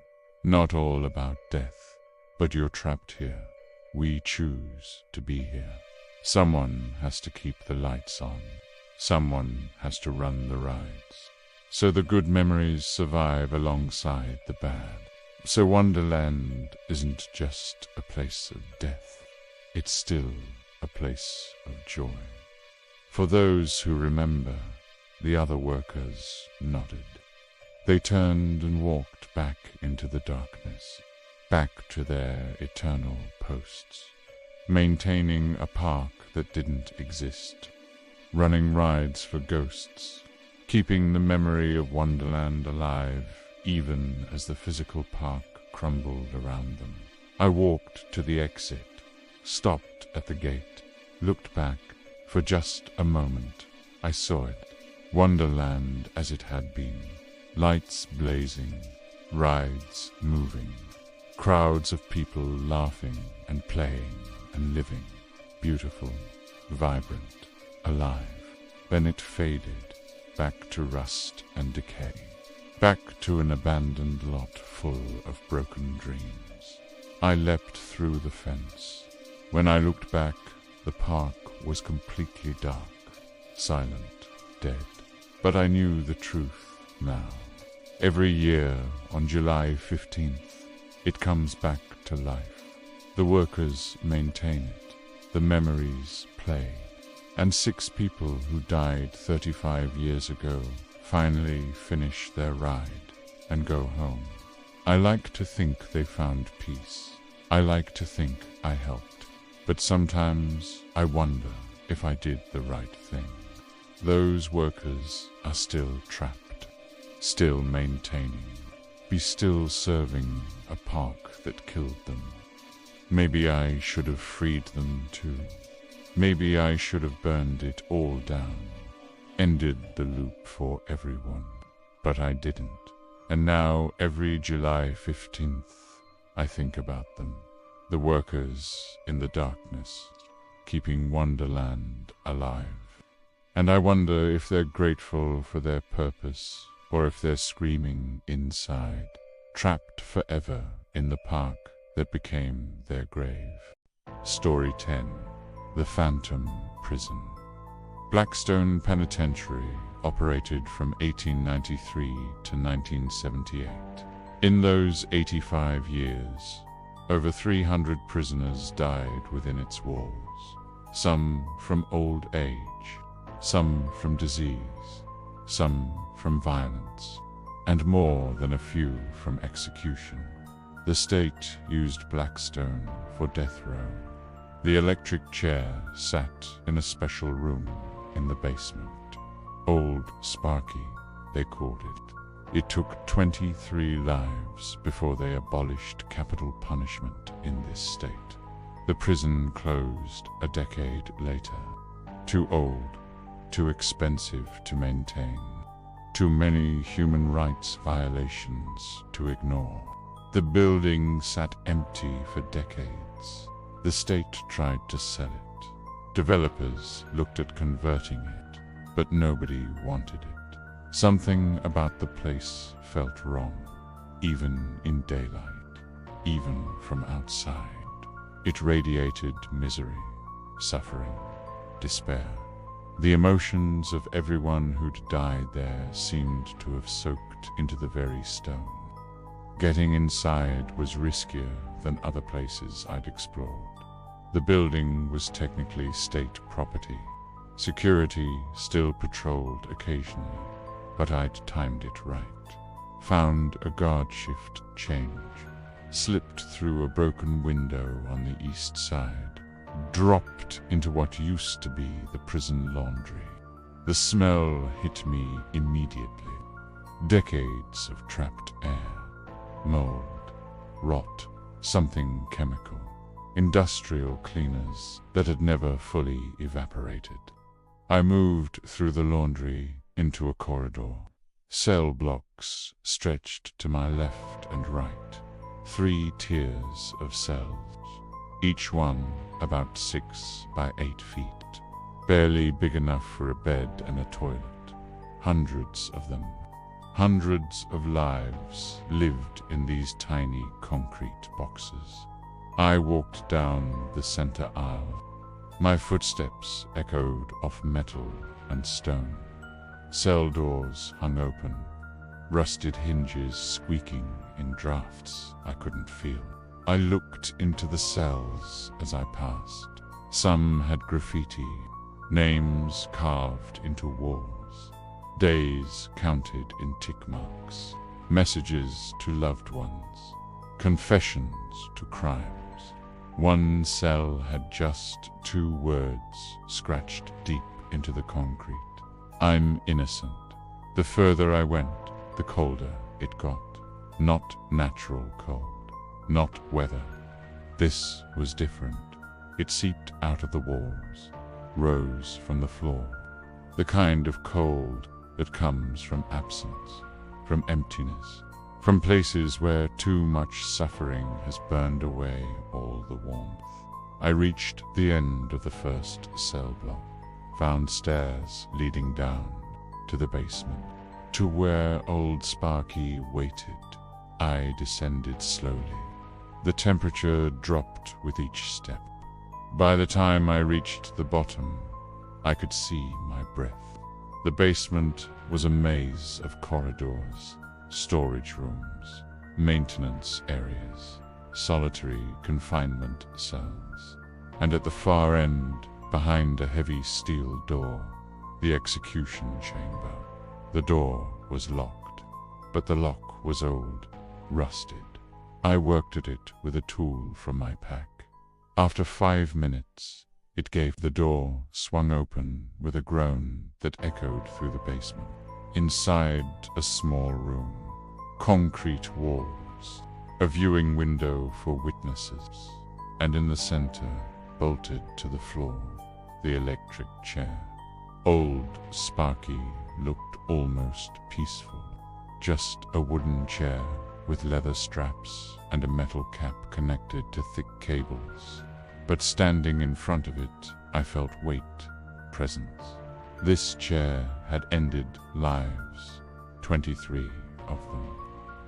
not all about death, but you're trapped here. We choose to be here. Someone has to keep the lights on. Someone has to run the rides. So the good memories survive alongside the bad. So Wonderland isn't just a place of death. It's still a place of joy. For those who remember, the other workers nodded. They turned and walked back into the darkness, back to their eternal posts, maintaining a park that didn't exist, running rides for ghosts, keeping the memory of Wonderland alive even as the physical park crumbled around them. I walked to the exit, stopped at the gate, looked back. For just a moment, I saw it, Wonderland as it had been, lights blazing, rides moving, crowds of people laughing and playing and living, beautiful, vibrant, alive. Then it faded, back to rust and decay, back to an abandoned lot full of broken dreams. I leapt through the fence. When I looked back, the park was completely dark, silent, dead. But I knew the truth now. Every year on July 15th, it comes back to life. The workers maintain it. The memories play. And 6 people who died 35 years ago finally finish their ride and go home. I like to think they found peace. I like to think I helped. But sometimes I wonder if I did the right thing. Those workers are still trapped, still maintaining, be still serving a park that killed them. Maybe I should have freed them too. Maybe I should have burned it all down, ended the loop for everyone. But I didn't. And now every July 15th, I think about them. the workers in the darkness, keeping Wonderland alive. And I wonder if they're grateful for their purpose, or if they're screaming inside, trapped forever in the park that became their grave. Story 10. The Phantom Prison. Blackstone Penitentiary operated from 1893 to 1978. In those 85 years, over 300 prisoners died within its walls, some from old age, some from disease, some from violence, and more than a few from execution. The state used Blackstone for death row. The electric chair sat in a special room in the basement. Old Sparky, they called it. It took 23 lives before they abolished capital punishment in this state. The prison closed a decade later. Too old, too expensive to maintain, too many human rights violations to ignore. The building sat empty for decades. The state tried to sell it. Developers looked at converting it, but nobody wanted it. Something about the place felt wrong, even in daylight, even from outside. It radiated misery, suffering, despair. The emotions of everyone who'd died there seemed to have soaked into the very stone. Getting inside was riskier than other places I'd explored. The building was technically state property. Security still patrolled occasionally, but I'd timed it right. Found a guard shift change, slipped through a broken window on the east side, dropped into what used to be the prison laundry. The smell hit me immediately. Decades of trapped air, mold, rot, something chemical, industrial cleaners that had never fully evaporated. I moved through the laundry into a corridor. Cell blocks stretched to my left and right. 3 tiers of cells, each one about 6 by 8 feet, barely big enough for a bed and a toilet. Hundreds of them. Hundreds of lives lived in these tiny concrete boxes. I walked down the center aisle. My footsteps echoed off metal and stone. Cell doors hung open, rusted hinges squeaking in drafts I couldn't feel. I looked into the cells as I passed. Some had graffiti, names carved into walls, days counted in tick marks, messages to loved ones, confessions to crimes. One cell had just 2 words scratched deep into the concrete. I'm innocent. The further I went, the colder it got. Not natural cold, not weather. This was different. It seeped out of the walls, rose from the floor. The kind of cold that comes from absence, from emptiness, from places where too much suffering has burned away all the warmth. I reached the end of the first cell block, found stairs leading down to the basement, to where old Sparky waited. I descended slowly. The temperature dropped with each step. By the time I reached the bottom, I could see my breath. The basement was a maze of corridors, storage rooms, maintenance areas, solitary confinement cells, and at the far end, behind a heavy steel door, the execution chamber. The door was locked, but the lock was old, rusted. I worked at it with a tool from my pack. After 5 minutes, it gave. The door swung open with a groan that echoed through the basement. Inside a small room, concrete walls, a viewing window for witnesses, and in the center, bolted to the floor, the electric chair. Old Sparky looked almost peaceful. Just a wooden chair with leather straps and a metal cap connected to thick cables. But standing in front of it, I felt weight, presence. This chair had ended lives, 23 of them.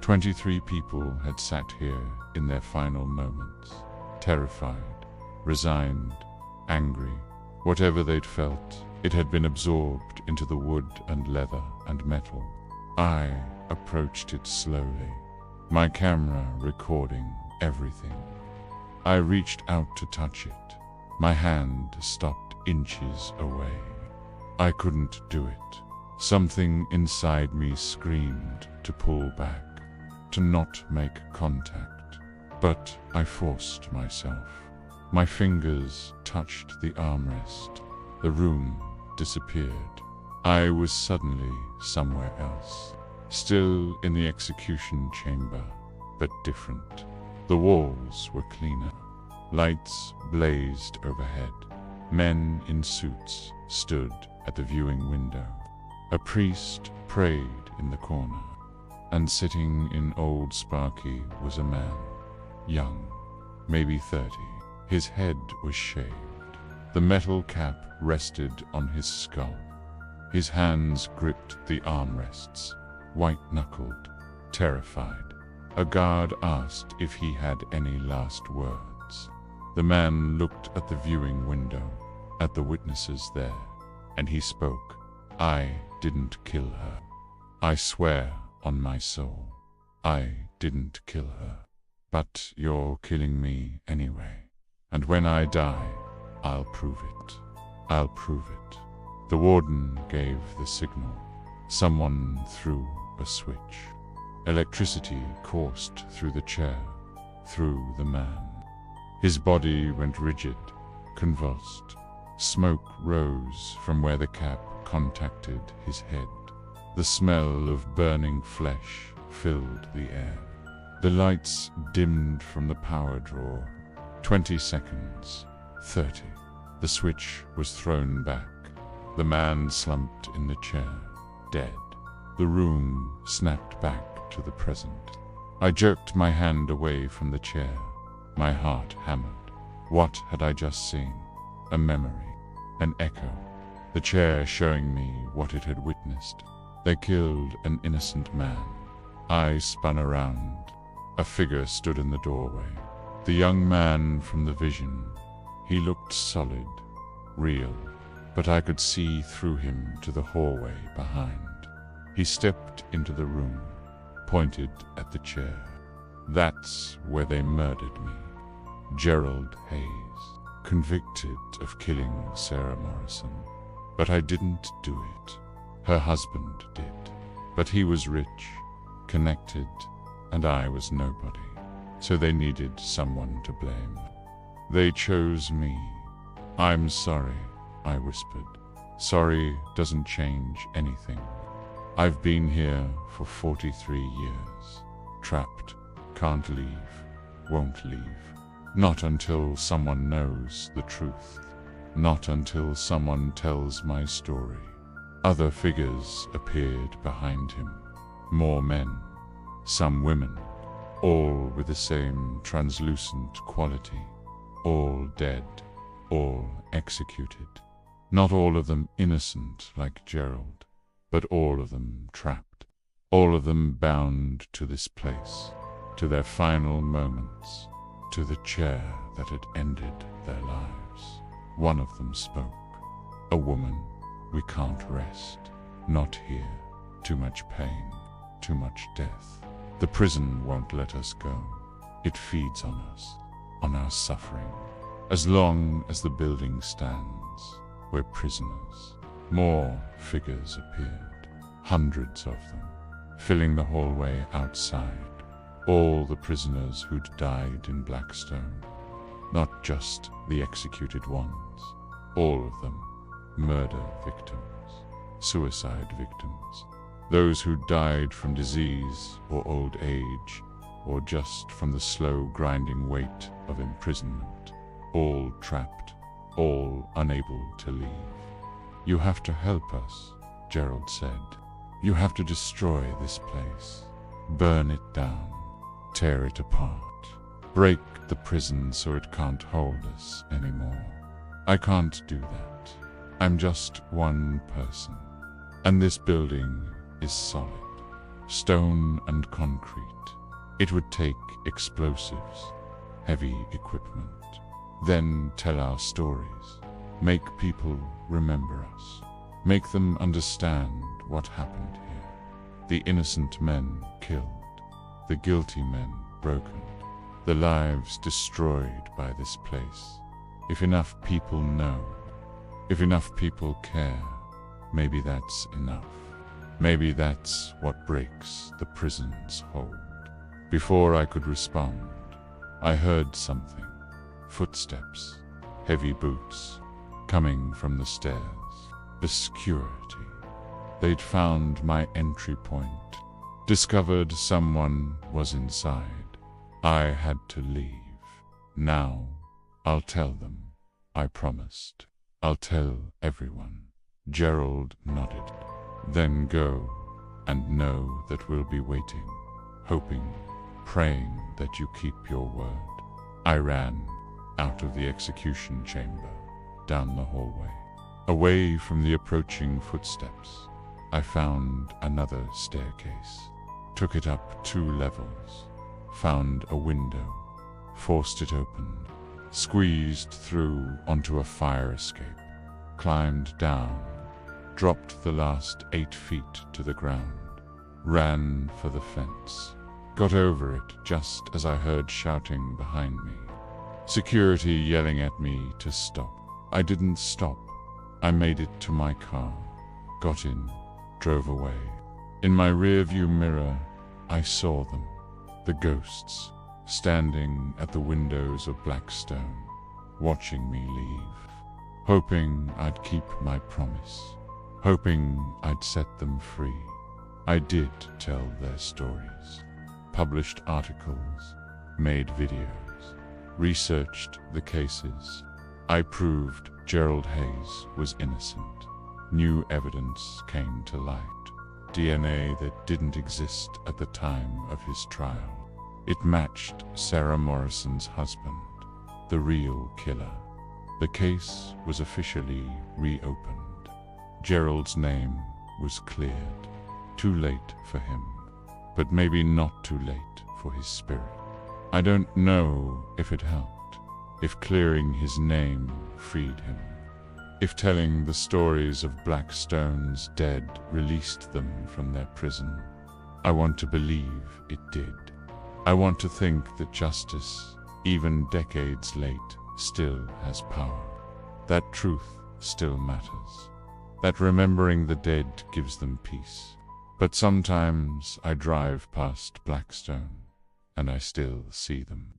23 people had sat here in their final moments, terrified, resigned, angry. Whatever they'd felt, it had been absorbed into the wood and leather and metal. I approached it slowly, my camera recording everything. I reached out to touch it. My hand stopped inches away. I couldn't do it. Something inside me screamed to pull back, to not make contact. But I forced myself. My fingers touched the armrest. The room disappeared. I was suddenly somewhere else, still in the execution chamber, but different. The walls were cleaner. Lights blazed overhead. Men in suits stood at the viewing window. A priest prayed in the corner, and sitting in Old Sparky was a man, young, maybe 30. His head was shaved. The metal cap rested on his skull. His hands gripped the armrests, white-knuckled, terrified. A guard asked if he had any last words. The man looked at the viewing window, at the witnesses there, and he spoke. I didn't kill her. I swear on my soul, I didn't kill her. But you're killing me anyway. And when I die, I'll prove it. I'll prove it. The warden gave the signal. Someone threw a switch. Electricity coursed through the chair, through the man. His body went rigid, convulsed. Smoke rose from where the cap contacted his head. The smell of burning flesh filled the air. The lights dimmed from the power drawer. 20 seconds, 30. The switch was thrown back. The man slumped in the chair, dead. The room snapped back to the present. I jerked my hand away from the chair. My heart hammered. What had I just seen? A memory, an echo. The chair showing me what it had witnessed. They killed an innocent man. I spun around. A figure stood in the doorway. The young man from the vision. He looked solid, real, but I could see through him to the hallway behind. He stepped into the room, pointed at the chair. That's where they murdered me. Gerald Hayes, convicted of killing Sarah Morrison. But I didn't do it. Her husband did. But he was rich, connected, and I was nobody. So they needed someone to blame. They chose me. I'm sorry, I whispered. Sorry doesn't change anything. I've been here for 43 years. Trapped, can't leave, won't leave. Not until someone knows the truth. Not until someone tells my story. Other figures appeared behind him. More men, some women, all with the same translucent quality. All dead, all executed. Not all of them innocent like Gerald, but all of them trapped. All of them bound to this place, to their final moments, to the chair that had ended their lives. One of them spoke. A woman. We can't rest. Not here. Too much pain. Too much death. The prison won't let us go. It feeds on us, on our suffering. As long as the building stands, we're prisoners. More figures appeared. Hundreds of them, filling the hallway outside. All the prisoners who'd died in Blackstone. Not just the executed ones. All of them. Murder victims. Suicide victims. Those who died from disease or old age, or just from the slow grinding weight of imprisonment. All trapped. All unable to leave. You have to help us, Gerald said. You have to destroy this place. Burn it down. tear it apart. Break the prison so it can't hold us anymore. I can't do that. I'm just one person. And this building is solid. Stone and concrete. It would take explosives, heavy equipment. Then tell our stories. Make people remember us. Make them understand what happened here. The innocent men killed. The guilty men broken. The lives destroyed by this place. If enough people know, if enough people care, maybe that's enough. Maybe that's what breaks the prison's hold. Before I could respond, I heard something. Footsteps, heavy boots, coming from the stairs. The security. They'd found my entry point, discovered someone was inside. I had to leave. Now, I'll tell them. I promised. I'll tell everyone. Gerald nodded. Then go and know that we'll be waiting, hoping, praying that you keep your word. I ran out of the execution chamber, down the hallway, away from the approaching footsteps. I found another staircase, took it up 2 levels, found a window, forced it open, squeezed through onto a fire escape, climbed down, dropped the last 8 feet to the ground, ran for the fence, got over it just as I heard shouting behind me. Security yelling at me to stop. I didn't stop. I made it to my car, got in, drove away. In my rearview mirror, I saw them, the ghosts, standing at the windows of Blackstone, watching me leave, hoping I'd keep my promise, hoping I'd set them free. I did tell their stories, published articles, made videos, researched the cases. I proved Gerald Hayes was innocent. New evidence came to light. DNA that didn't exist at the time of his trial. It matched Sarah Morrison's husband, the real killer. The case was officially reopened. Gerald's name was cleared. Too late for him, but maybe not too late for his spirit. I don't know if it helped, if clearing his name freed him, if telling the stories of Blackstone's dead released them from their prison. I want to believe it did. I want to think that justice, even decades late, still has power. That truth still matters. That remembering the dead gives them peace. But sometimes I drive past Blackstone, and I still see them.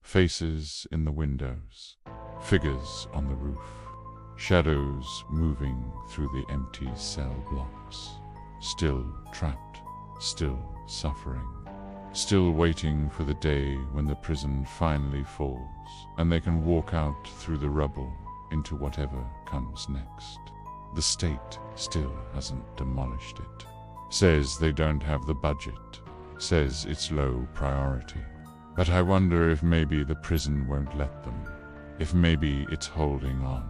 Faces in the windows, figures on the roof, shadows moving through the empty cell blocks, still trapped, still suffering, still waiting for the day when the prison finally falls and they can walk out through the rubble into whatever comes next. The state still hasn't demolished it. Says they don't have the budget, says it's low priority. But I wonder if maybe the prison won't let them, if maybe it's holding on,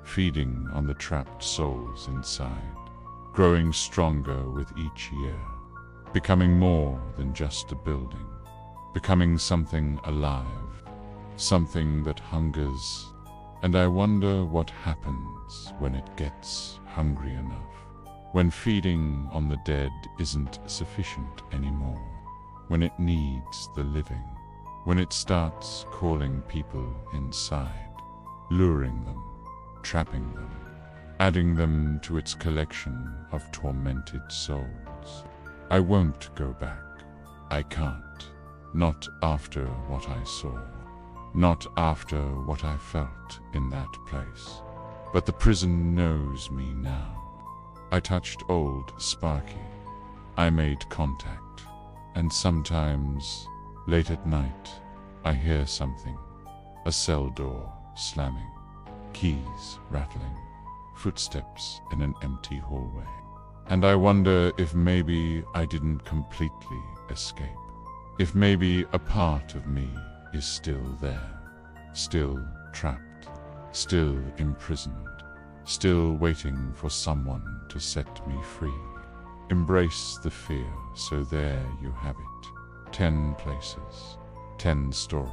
feeding on the trapped souls inside, growing stronger with each year, becoming more than just a building, becoming something alive, something that hungers. And I wonder what happens when it gets hungry enough, when feeding on the dead isn't sufficient anymore, when it needs the living, when it starts calling people inside, luring them, trapping them, adding them to its collection of tormented souls. I won't go back. I can't. Not after what I saw. Not after what I felt in that place. But the prison knows me now. I touched old Sparky. I made contact. And sometimes, late at night, I hear something. A cell door slamming. Keys rattling. Footsteps in an empty hallway. And I wonder if maybe I didn't completely escape. If maybe a part of me is still there, still trapped, still imprisoned, still waiting for someone to set me free. Embrace the fear, so there you have it. 10 places, 10 stories,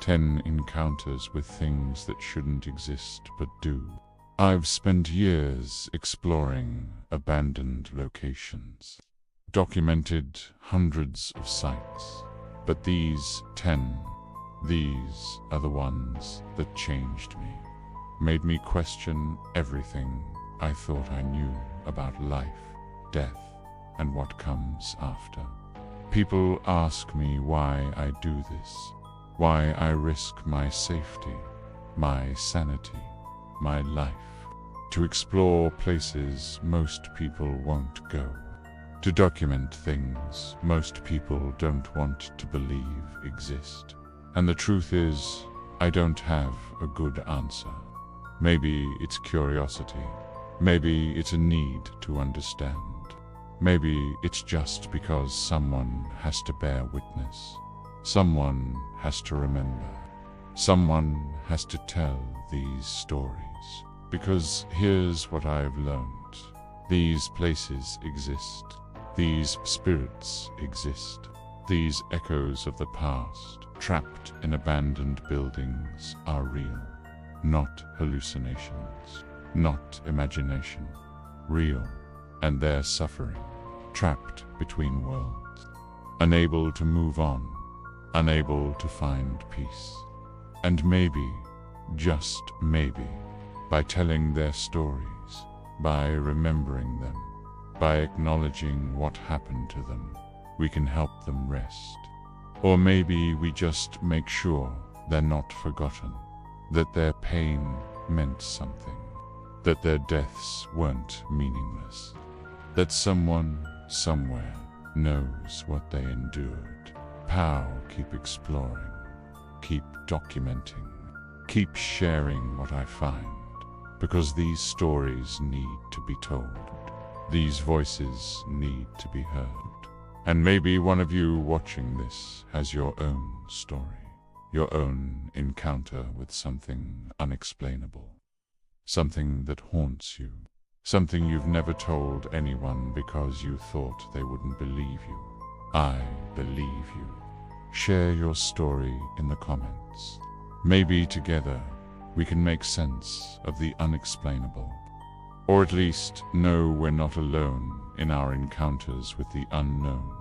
10 encounters with things that shouldn't exist but do. I've spent years exploring abandoned locations, documented hundreds of sites, but these 10, these are the ones that changed me, made me question everything I thought I knew about life, death, and what comes after. People ask me why I do this, why I risk my safety, my sanity, my life, to explore places most people won't go, to document things most people don't want to believe exist. And the truth is, I don't have a good answer. Maybe it's curiosity, maybe it's a need to understand. Maybe it's just because someone has to bear witness. Someone has to remember. Someone has to tell these stories. Because here's what I've learned. These places exist. These spirits exist. These echoes of the past, trapped in abandoned buildings, are real. Not hallucinations. Not imagination. Real. And they're suffering, trapped between worlds, unable to move on, unable to find peace. And maybe, just maybe, by telling their stories, by remembering them, by acknowledging what happened to them, we can help them rest. Or maybe we just make sure they're not forgotten, that their pain meant something, that their deaths weren't meaningless. That someone, somewhere, knows what they endured. Pow, keep exploring, keep documenting, keep sharing what I find, because these stories need to be told. These voices need to be heard. And maybe one of you watching this has your own story, your own encounter with something unexplainable, something that haunts you. Something you've never told anyone because you thought they wouldn't believe you. I believe you. Share your story in the comments. Maybe together we can make sense of the unexplainable. Or at least know we're not alone in our encounters with the unknown.